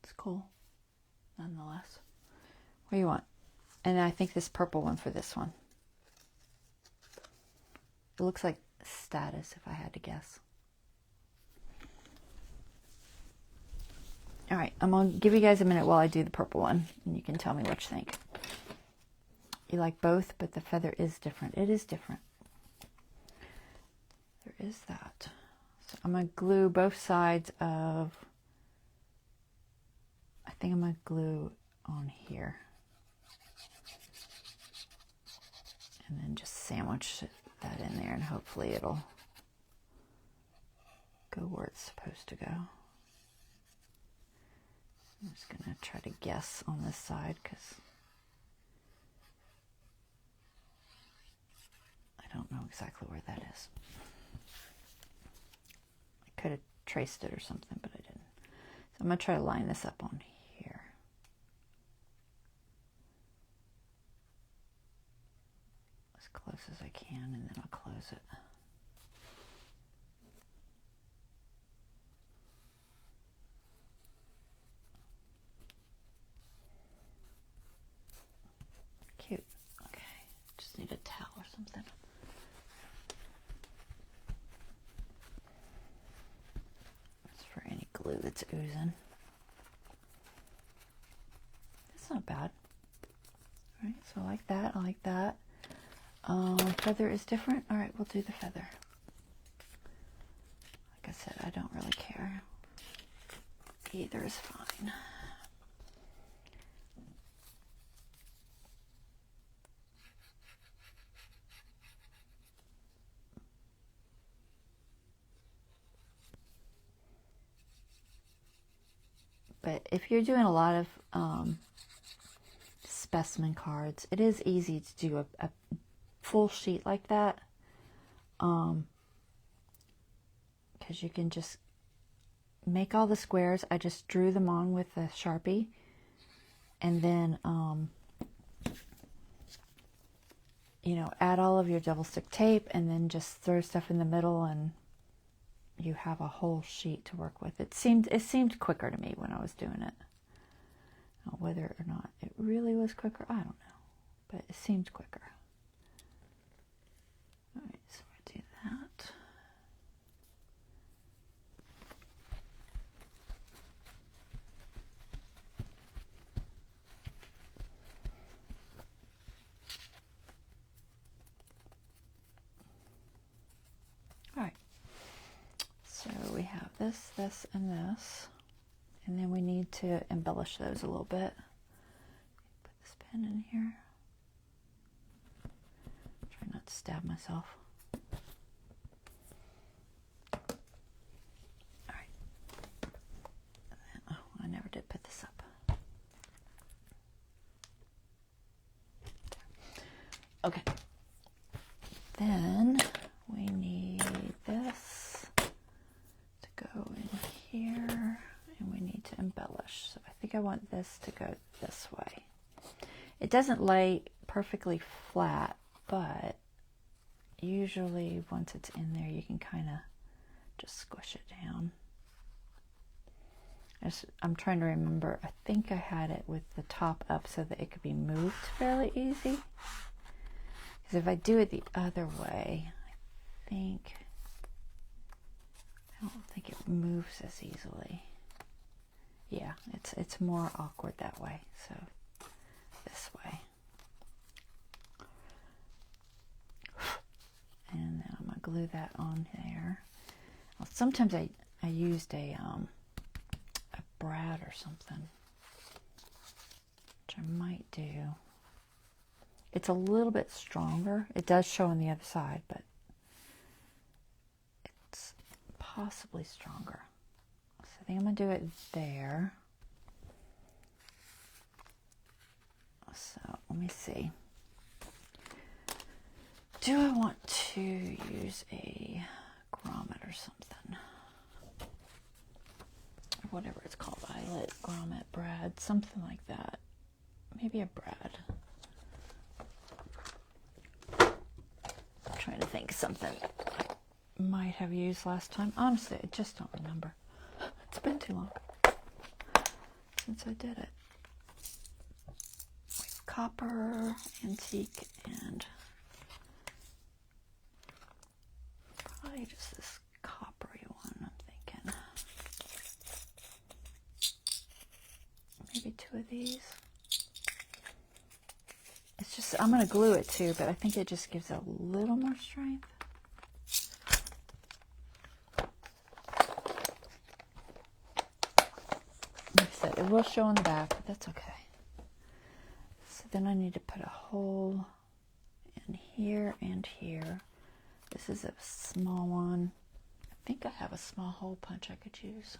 it's cool nonetheless. What do you want? And I think this purple one for this one. It looks like status, if I had to guess. All right, I'm going to give you guys a minute while I do the purple one, and you can tell me what you think. You like both, but the feather is different. It is different. There is that. So I'm going to glue both sides of, I think I'm going to glue on here. And then just sandwich that in there, and hopefully it'll go where it's supposed to go. I'm just going to try to guess on this side because I don't know exactly where that is. I could have traced it or something, but I didn't. So I'm going to try to line this up on here. As close as I can, and then I'll close it. Cute. Okay, just need a towel or something. That's for any glue that's oozing. That's not bad. All right, so I like that. I like that. Feather is different. All right, we'll do the feather. Like I said, I don't really care. Either is fine. But if you're doing a lot of specimen cards, it is easy to do a full sheet like that, because you can just make all the squares. I just drew them on with a Sharpie, and then you know, add all of your double stick tape, and then just throw stuff in the middle, and you have a whole sheet to work with. It seemed quicker to me when I was doing it. Now, whether or not it really was quicker, I don't know, but it seemed quicker. All right, so I do that. All right. So we have this, this, and this. And then we need to embellish those a little bit. Put this pen in here. Try not to stab myself. All right. And then, oh, I never did put this up. Okay. Then we need this to go in here. And we need to embellish. So I think I want this to go this way. It doesn't lay perfectly flat, but usually once it's in there, you can kind of just squish it down. I'm trying to remember. I think I had it with the top up so that it could be moved fairly easy. Because if I do it the other way, I don't think it moves as easily. Yeah, it's more awkward that way, so this way. And then I'm going to glue that on there. Well, sometimes I used a brad or something, which I might do. It's a little bit stronger. It does show on the other side, but it's possibly stronger. I think I'm going to do it there. So let me see. Do I want to use a grommet or something? Or whatever it's called. Eyelet, grommet, brad, something like that. Maybe a brad. I'm trying to think something I might have used last time. Honestly, I just don't remember. It's been too long since I did it. With copper, antique, and probably just this coppery one, I'm thinking. Maybe two of these. It's just, I'm going to glue it too, but I think it just gives a little more strength. It will show on the back, but that's okay. So then I need to put a hole in here and here. This is a small one. I think I have a small hole punch I could use.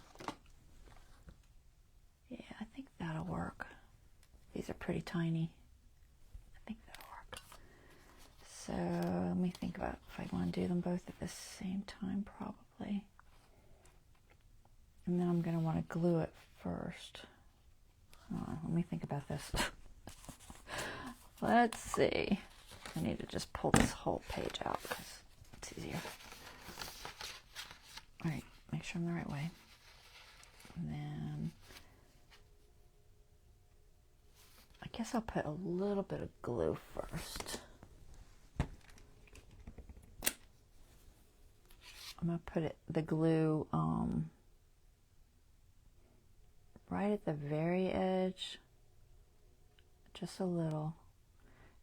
Yeah, I think that'll work. These are pretty tiny. I think that'll work. So let me think about if I want to do them both at the same time, probably. And then I'm going to want to glue it first. Let me think about this. Let's see. I need to just pull this whole page out because it's easier. All right, make sure I'm the right way. And then I guess I'll put a little bit of glue first. I'm going to put the glue right at the very edge, just a little,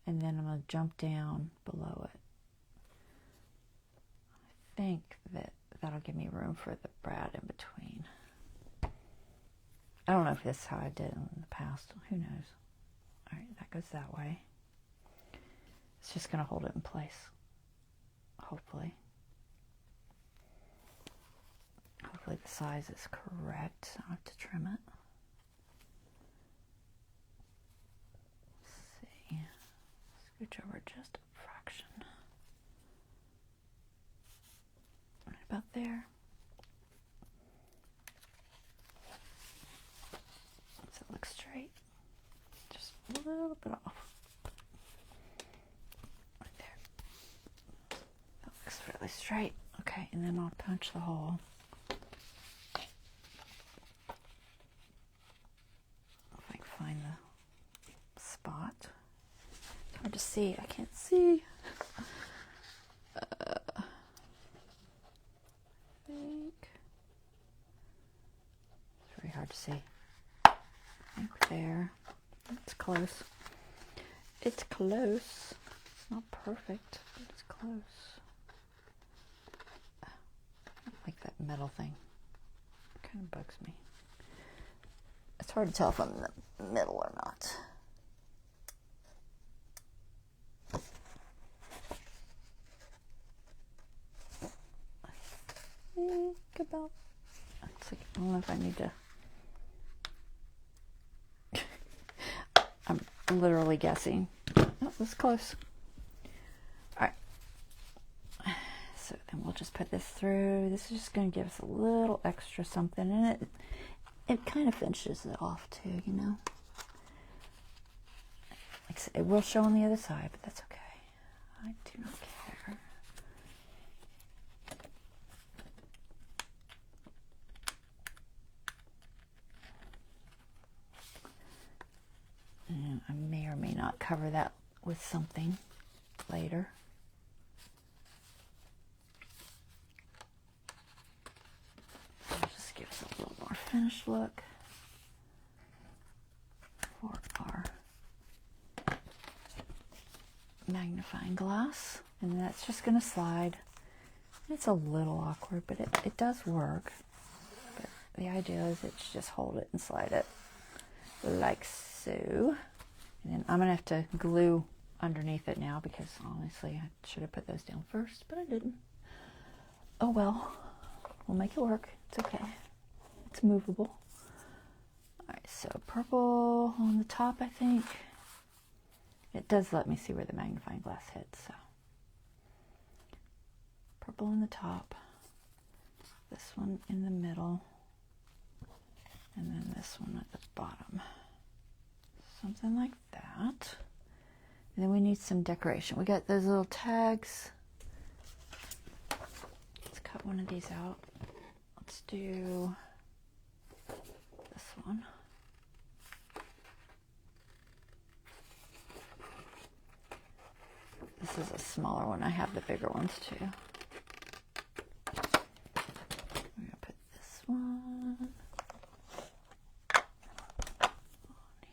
and then I'm going to jump down below it. I think that'll give me room for the brad in between. I don't know if this is how I did it in the past. Who knows? All right, that goes that way. It's just going to hold it in place, hopefully. Hopefully the size is correct. I don't have to trim it. Let's see. Scooch over just a fraction. Right about there. Does it look straight? Just a little bit off. Right there. That looks fairly straight. Okay, and then I'll punch the hole. Find the spot. It's hard to see. I can't see. I think it's very hard to see. I think there. It's close. It's close. It's not perfect, but it's close. I don't like that metal thing. It kind of bugs me. It's hard to tell if I'm in the middle or not. I think about, it's like, I don't know if I need to, I'm literally guessing. Oh, that's close. All right. So then we'll just put this through. This is just going to give us a little extra something in it. It kind of finishes it off too, you know. Like I said, it will show on the other side, but that's okay. I do not care. And I may or may not cover that with something later. Give us a little more finished look for our magnifying glass. And that's just going to slide. It's a little awkward, but it does work. But the idea is it's just hold it and slide it like so. And then I'm going to have to glue underneath it now because honestly I should have put those down first, but I didn't. Oh well, we'll make it work. It's okay. It's movable. Alright, so purple on the top, I think. It does let me see where the magnifying glass hits, so. Purple on the top. This one in the middle. And then this one at the bottom. Something like that. And then we need some decoration. We got those little tags. Let's cut one of these out. Let's do this one. This is a smaller one. I have the bigger ones too. I'm going to put this one on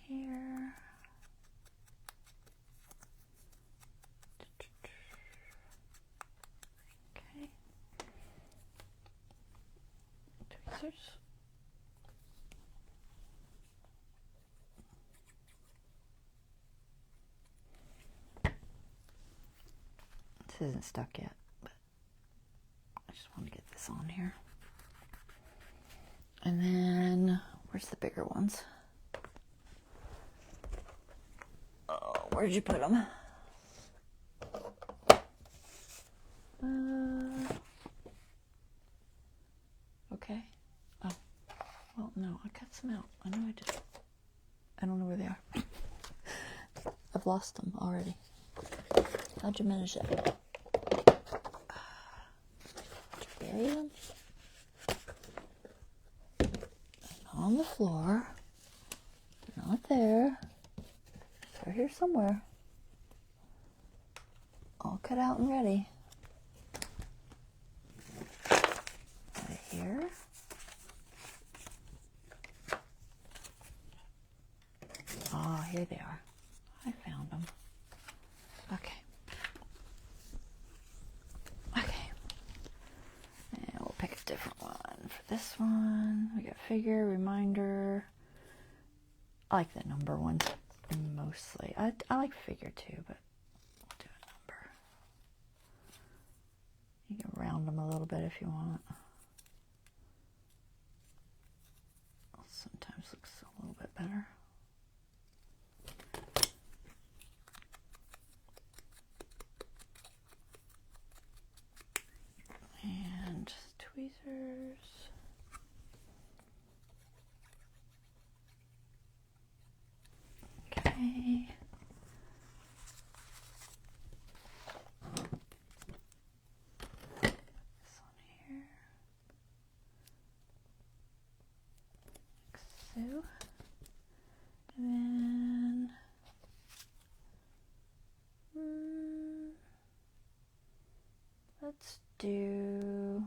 here. Okay. Tweezers. This isn't stuck yet, but I just want to get this on here. And then, where's the bigger ones? Oh, where'd you put them? Okay. Oh, I cut some out. I know I did. I don't know where they are. I've lost them already. How'd you manage that? Did you bury them? Not on the floor. Not there. They're here somewhere. All cut out and ready. Right here. Ah, here they are. I found them. Okay. Okay. And we'll pick a different one for this one. We got figure, reminder. I like the number ones mostly. I like figure too, but we'll do a number. You can round them a little bit if you want. Sometimes looks a little bit better. And tweezers. Okay. This one here. Like so. And then let's do,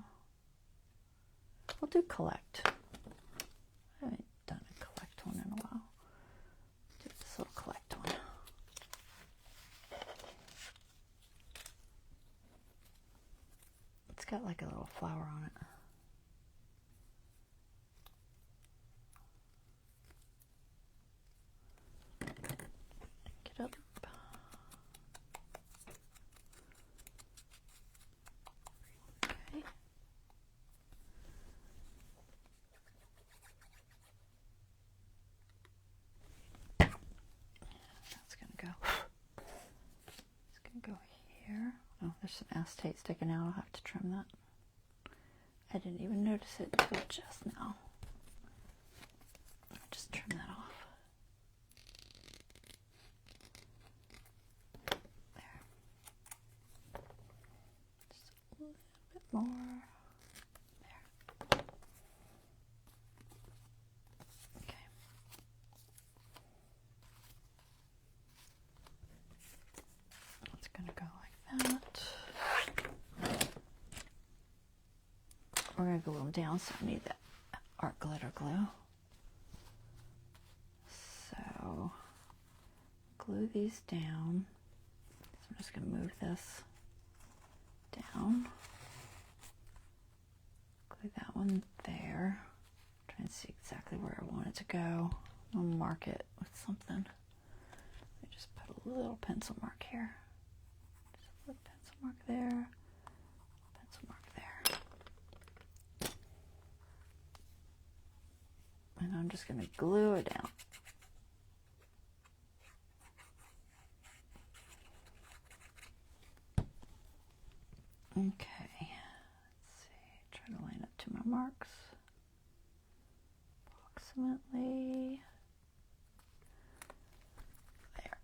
we'll do collect. I haven't done a collect one in a while. Do this little collect one. It's got like a little flower on it. Get up. Okay. That's gonna go. It's gonna go here. Oh, there's some acetate sticking out. I'll have to trim that. I didn't even notice it until just now. I'll just trim that off. There. Just a little bit more. There. Okay. It's gonna go like that. We're going to glue them down, so I need that art glitter glue. So, glue these down. So I'm just going to move this down. Glue that one there. Try and see exactly where I want it to go. I'll mark it with something. I just put a little pencil mark here. Just a little pencil mark there. Pencil mark there. And I'm just going to glue it down. Okay, let's see, try to line up to my marks. Approximately there.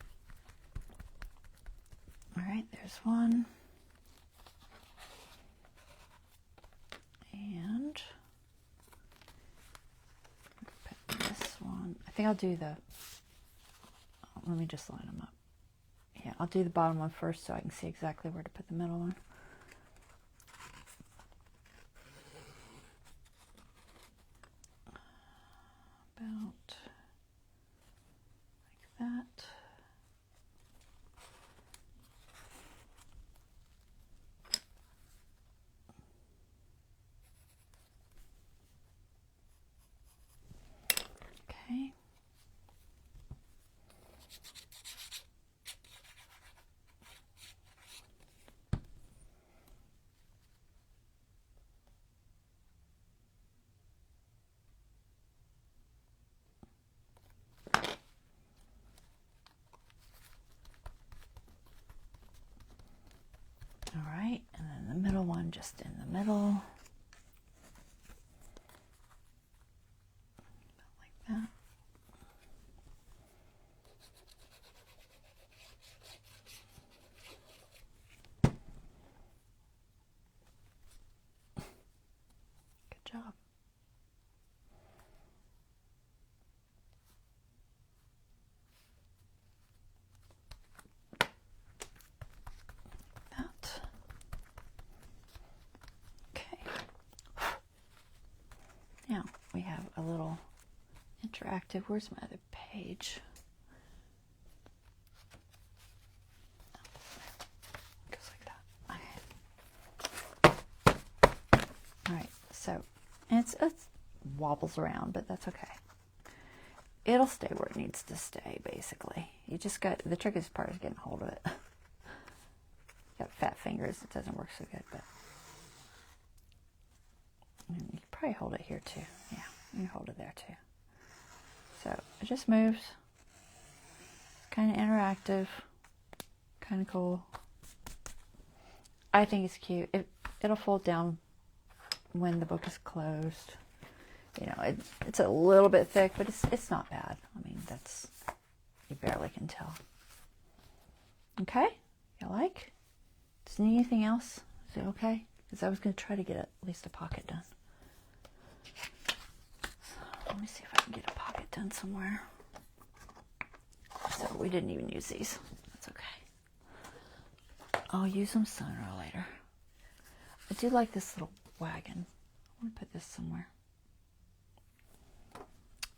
All right, there's one. And this one, I think I'll do the, let me just line them up. Yeah, I'll do the bottom one first so I can see exactly where to put the middle one. About like that. Okay. All right, and then the middle one just in the middle. have a little interactive. Where's my other page? Goes like that. Okay. All right, so it's wobbles around, but that's okay. It'll stay where it needs to stay, basically. You just got, the trickiest part is getting hold of it. Got fat fingers, it doesn't work so good, but and you can probably hold it here too. Yeah, you can hold it there too. So it just moves. Kind of interactive, kind of cool. I think it's cute. It'll fold down when the book is closed. You know, it's a little bit thick, but it's not bad. I mean, that's, you barely can tell. Okay, you like? Does it need anything else? Is it okay? Because I was going to try to get at least a pocket done. So let me see if I can get a pocket done somewhere. So we didn't even use these. That's okay. I'll use them sooner or later. I do like this little wagon. I want to put this somewhere.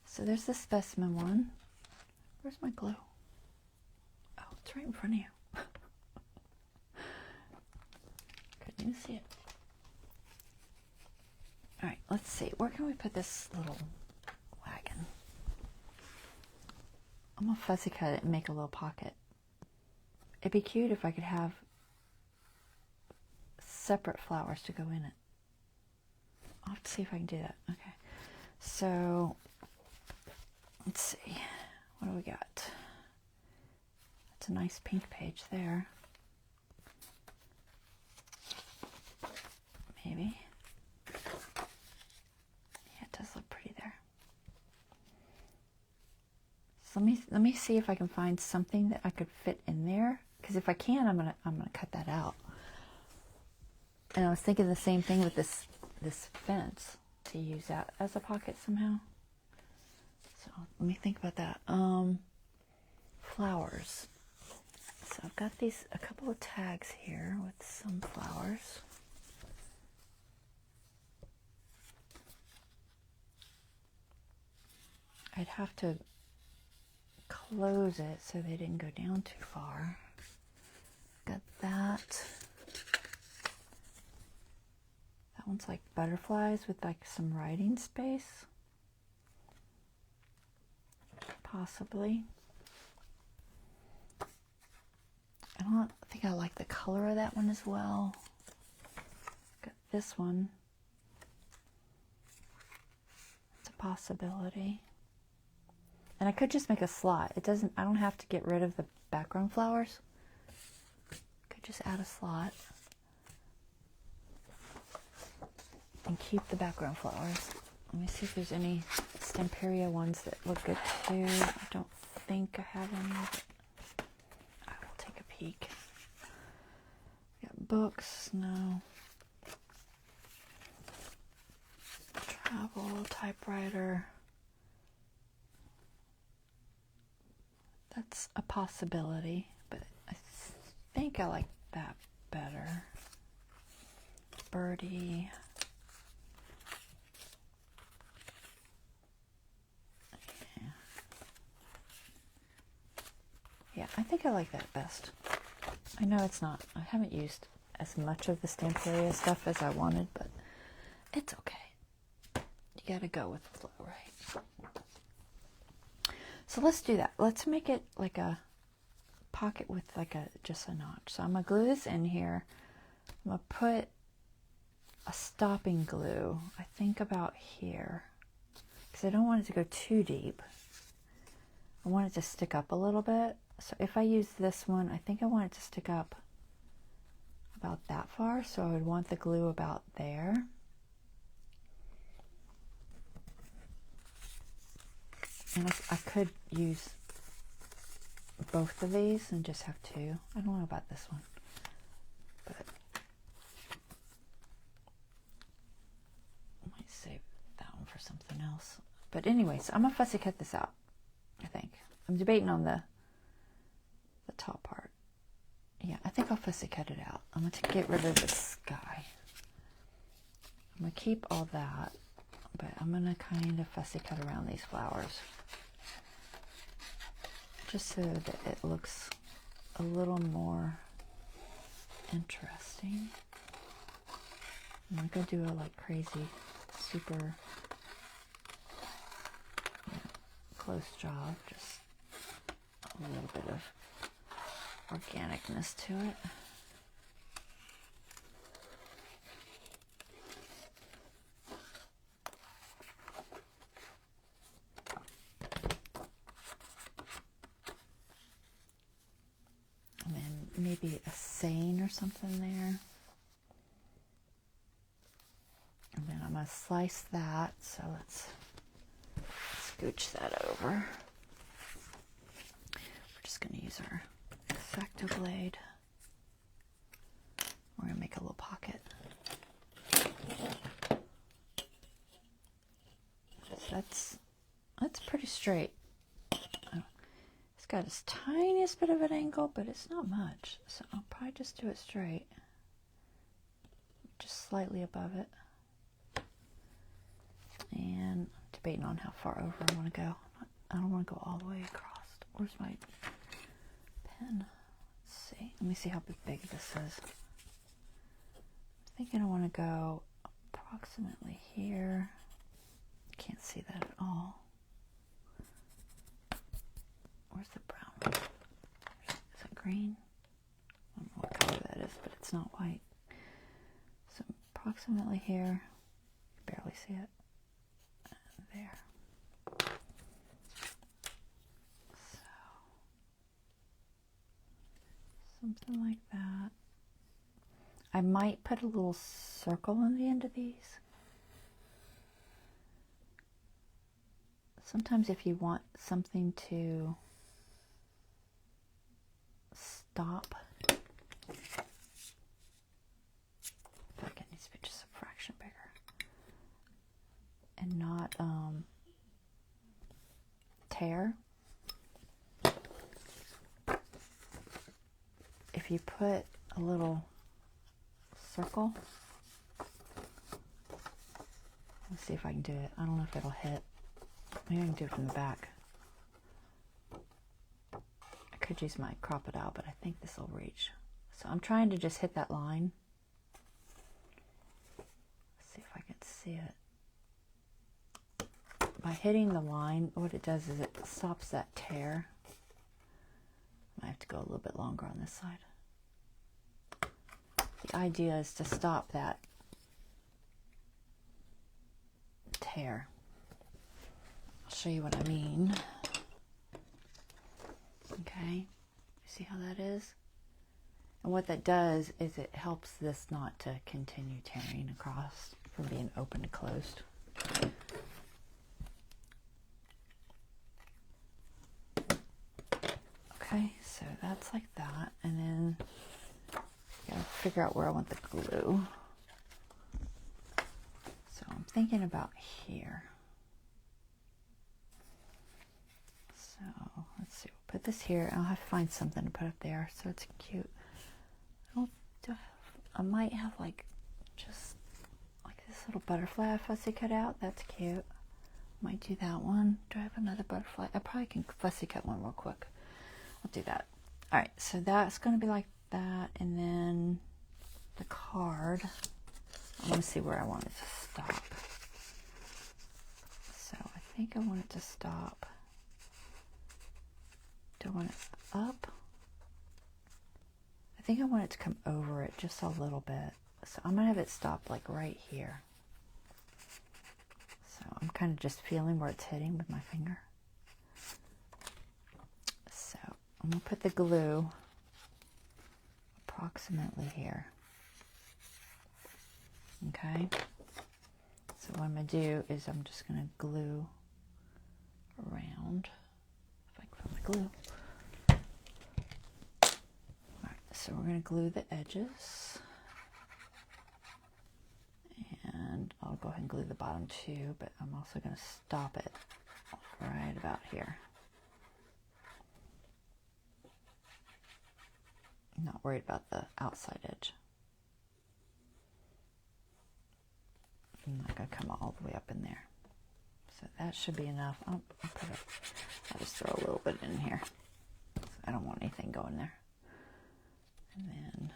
So there's the specimen one. Where's my glue? Oh, it's right in front of you. Couldn't even see it. All right, let's see. Where can we put this little wagon? I'm gonna fussy cut it and make a little pocket. It'd be cute if I could have separate flowers to go in it. I'll have to see if I can do that. Okay. So let's see. What do we got? That's a nice pink page there. Maybe. Yeah, it does look pretty there. So let me see if I can find something that I could fit in there. Because if I can, I'm gonna cut that out. And I was thinking the same thing with this fence, to use that as a pocket somehow. So let me think about that. Flowers. So I've got a couple of tags here with some flowers. I'd have to close it so they didn't go down too far. Got that. That one's like butterflies with like some writing space. Possibly. I don't think I like the color of that one as well. Got this one. It's a possibility. And I could just make a slot. I don't have to get rid of the background flowers. Could just add a slot. And keep the background flowers. Let me see if there's any Stamperia ones that look good too. I don't think I have any, but I will take a peek. Got books, no. Travel, typewriter. That's a possibility, but I think I like that better. Birdie. Yeah, I think I like that best. I know it's not, I haven't used as much of the Stamperia stuff as I wanted, but it's okay. You gotta go with the flow, right? So let's do that. Let's make it like a pocket with like just a notch. So I'm gonna glue this in here. I'm gonna put a stopping glue, I think about here, because I don't want it to go too deep. I want it to stick up a little bit. So if I use this one, I think I want it to stick up about that far. So I would want the glue about there. And I could use both of these and just have two. I don't know about this one, but I might save that one for something else. But anyways, I'm gonna fussy cut this out, I think. I'm debating on the top part. Yeah, I think I'll fussy cut it out. I'm going to get rid of the sky. I'm going to keep all that. But I'm going to kind of fussy cut around these flowers, just so that it looks a little more interesting. I'm not going to do a like crazy, super close job, just a little bit of organicness to it. And then maybe a seine or something there. And then I'm going to slice that, so let's scooch that over. We're just going to use our X-Acto blade. We're going to make a little pocket. So that's pretty straight. It's got its tiniest bit of an angle, but it's not much. So I'll probably just do it straight. Just slightly above it. And I'm debating on how far over I want to go. I don't want to go all the way across. Where's my pen? Let's see. Let me see how big this is. I'm thinking I want to go approximately here. Can't see that at all. Where's the brown one? Is that green? I don't know what color that is, but it's not white. So approximately here. Barely see it. And there. So something like that. I might put a little circle on the end of these. Sometimes if you want something to stop, I feel like it needs to be just a fraction bigger and not tear. If you put a little circle, let's see if I can do it. I don't know if it'll hit. Maybe I can do it from the back. I could use my crop it out, but I think this will reach. So I'm trying to just hit that line. Let's see if I can see it. By hitting the line, what it does is it stops that tear. I have to go a little bit longer on this side. The idea is to stop that tear. I'll show you what I mean. Okay, you see how that is? And what that does is it helps this not to continue tearing across from being open to closed. Okay, so that's like that, and then I gotta figure out where I want the glue. So I'm thinking about here. So let's see, we'll put this here. I'll have to find something to put up there so it's cute. I might have like just like this little butterfly I fussy cut out. That's cute. Might do that one. Do I have another butterfly? I probably can fussy cut one real quick. I'll do that. All right, so that's going to be like that, and then the card. I want to see where I want it to stop. So I think I want it to stop. Do I want it up? I think I want it to come over it just a little bit. So I'm going to have it stop like right here. So I'm kind of just feeling where it's hitting with my finger. So I'm going to put the glue approximately here. Okay. So what I'm going to do is I'm just going to glue around. If I can find my glue. Alright, so we're going to glue the edges. And I'll go ahead and glue the bottom too, but I'm also going to stop it right about here. I'm not worried about the outside edge. I'm not going to come all the way up in there. So that should be enough. I'll just throw a little bit in here. I don't want anything going there. And then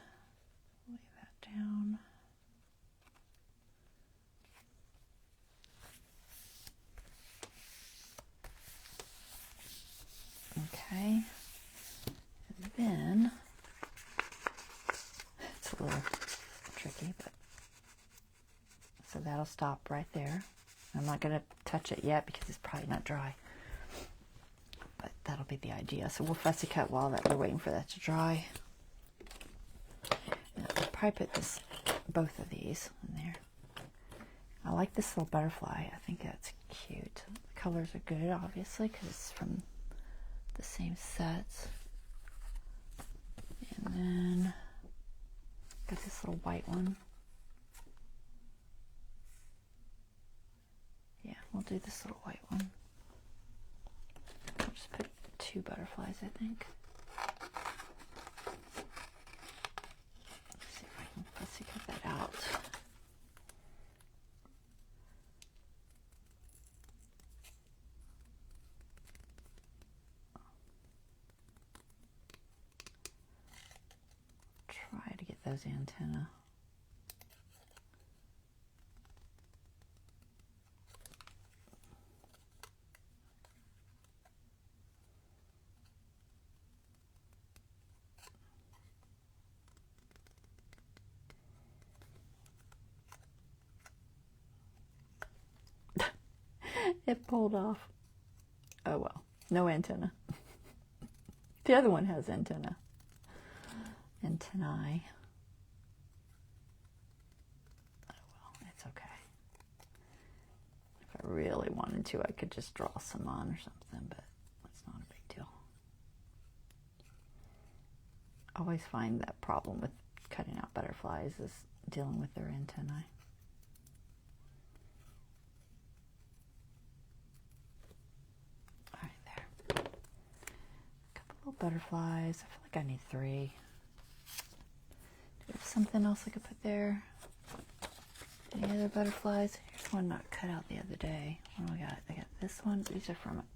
lay that down. Okay. And then it's a little tricky, but so that'll stop right there. I'm not going to touch it yet because it's probably not dry. But that'll be the idea. So we'll fussy cut while we're waiting for that to dry. And I'll probably put both of these in there. I like this little butterfly. I think that's cute. The colors are good, obviously, because it's from the same sets. And then got this little white one. Yeah, we'll do this little white one. I'll just put 2 butterflies, I think. Let's see if I can fussy cut that out. Try to get those antennae. It pulled off. Oh well, no antenna. The other one has antennae. Antennae. Oh well, it's okay. If I really wanted to, I could just draw some on or something, but it's not a big deal. I always find that problem with cutting out butterflies is dealing with their antennae. Butterflies. I feel like I need 3. Do we have something else I could put there? Any other butterflies? Here's one not cut out the other day. What do I got? I got this one.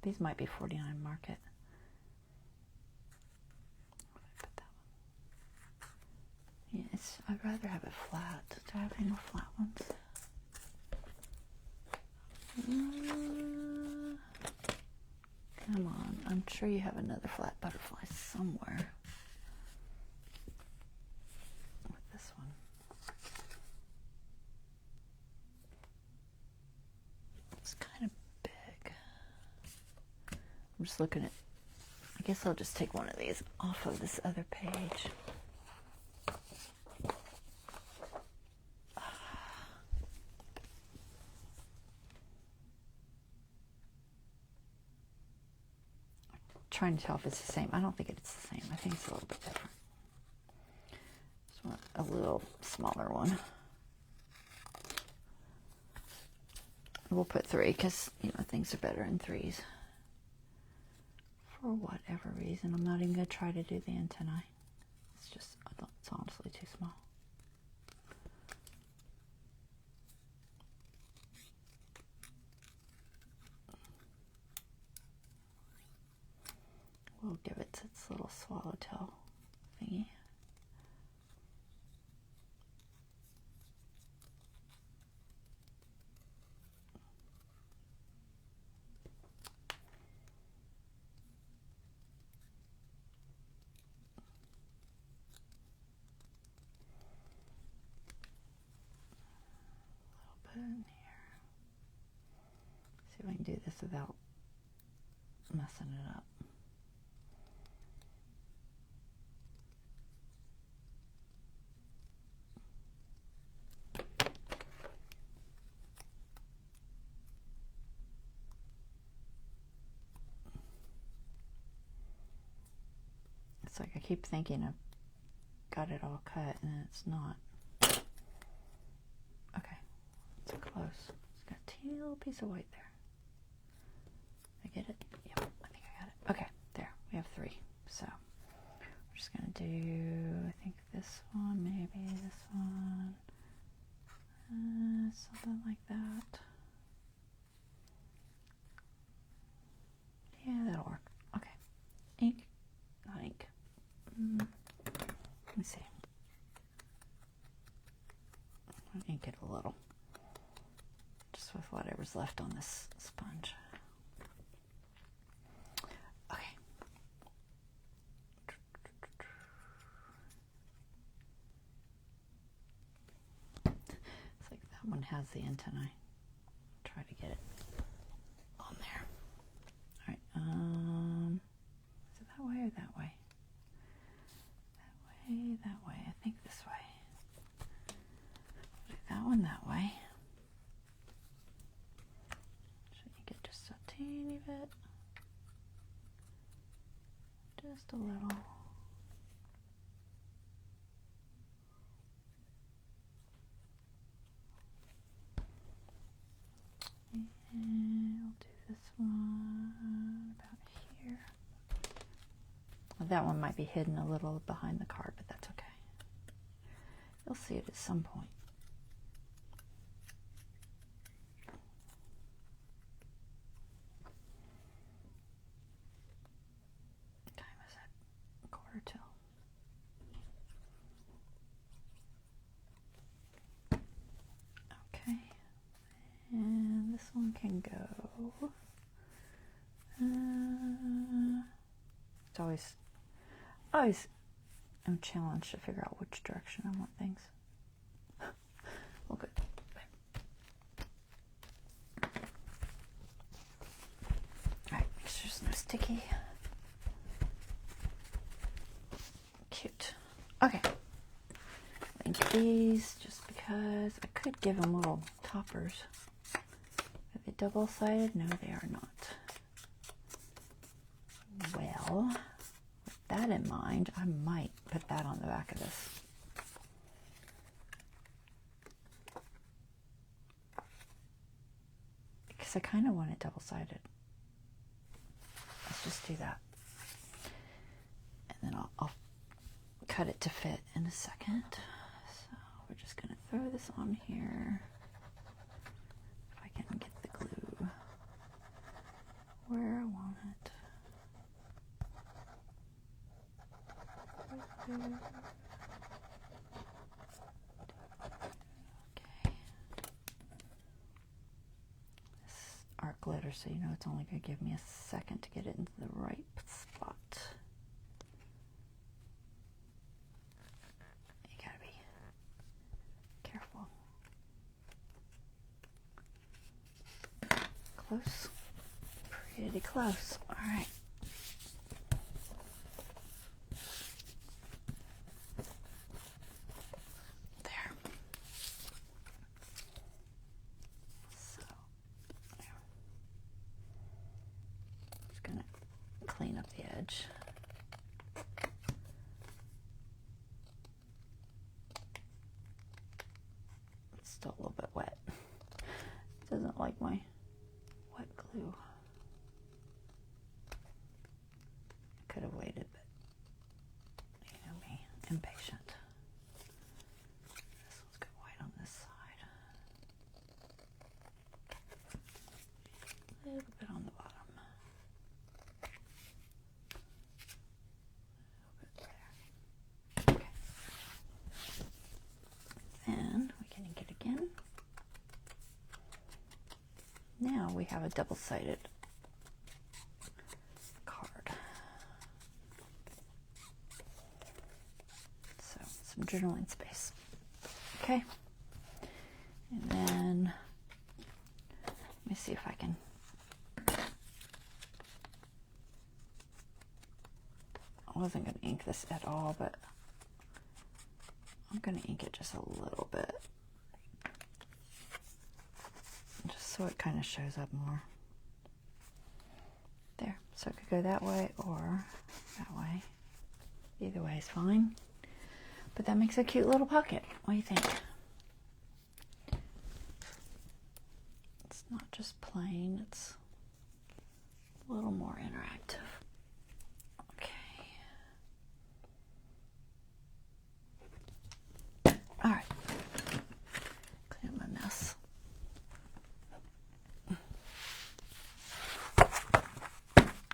These might be 49 Market. Put that one. Yeah, I'd rather have it flat. Do I have any more flat ones? Come on, I'm sure you have another flat butterfly somewhere. With this one. It's kind of big. I'm just looking at, I guess I'll just take one of these off of this other page. Trying to tell if it's the same. I don't think it's the same. I think it's a little bit different. Just want a little smaller one. We'll put 3 because, things are better in 3s. For whatever reason, I'm not even going to try to do the antennae. It's honestly too small. We'll give it its little swallowtail thingy. A little bit in here. See if I can do this without messing it up. It's like I keep thinking I've got it all cut and it's not. Okay, it's close. It's got a teeny little piece of white there. I get it? Yep, I think I got it. Okay, there, we have 3. So we're just gonna do, I think this one, maybe this one. something like that. Yeah, that'll work. Okay. Ink, not ink. Let me see. I'll ink it a little, just with whatever's left on this sponge. Okay. It's like that one has the antennae. Try to get it on there. All right. Is it that way or that way? That way, that way. I think this way. Do that one that way. Should you get just a teeny bit? Just a little. And I'll do this one about here. Well, that one might be hidden a little behind the card, but that's okay. You'll see it at some point. What time is it? 1:45. Okay. And this one can go. It's always I'm challenged to figure out which direction I want things. Well, good. All right, make sure there's no sticky. Cute. Okay. Ink these just because I could give them little toppers. Are they double-sided? No, they are not. Well, with that in mind, I might put that on the back of this. Because I kind of want it double-sided. Let's just do that. And then I'll cut it to fit in a second. So we're just going to throw this on here. If I can get the glue where I want it. Okay. This art glitter, so you know it's only going to give me a second to get it into the right spot. You gotta be careful. Close. Pretty close. All right. Clean up the edge. It's still a little bit wet. It doesn't like my wet glue. I could have waited, but you know me, impatient. This one's got white on this side. A little bit on the bottom. Now we have a double-sided card. So some journaling space. Okay. And then let me see if I can I wasn't going to ink this at all, but I'm going to ink it just a little bit. Just so it kind of shows up more. There. So it could go that way or that way. Either way is fine. But that makes a cute little pocket. What do you think? It's not just plain, it's a little more interactive. Okay. All right. Clean up my mess.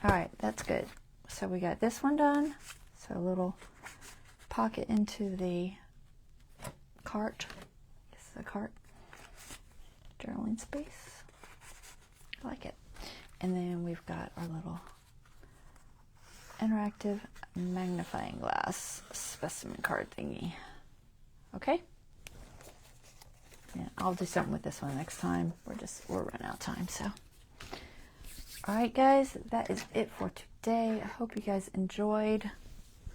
All right, that's good. So we got this one done. So a little pocket into the cart. This is a cart. Journaling space. I like it. And then we've got our little interactive magnifying glass specimen card thingy. Okay? Yeah, I'll do something with this one next time. We're running out of time, so. All right, guys, that is it for today. I hope you guys enjoyed.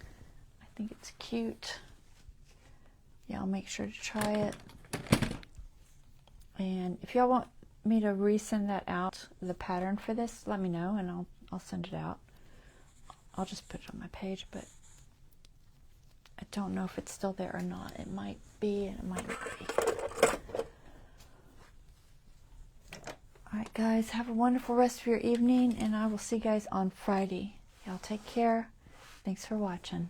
I think it's cute. Yeah, I'll make sure to try it. And if y'all want me to resend that out, the pattern for this, let me know and I'll send it out. I'll just put it on my page, but I don't know if it's still there or not. It might be and it might not be. Alright guys, have a wonderful rest of your evening, and I will see you guys on Friday. Y'all take care. Thanks for watching.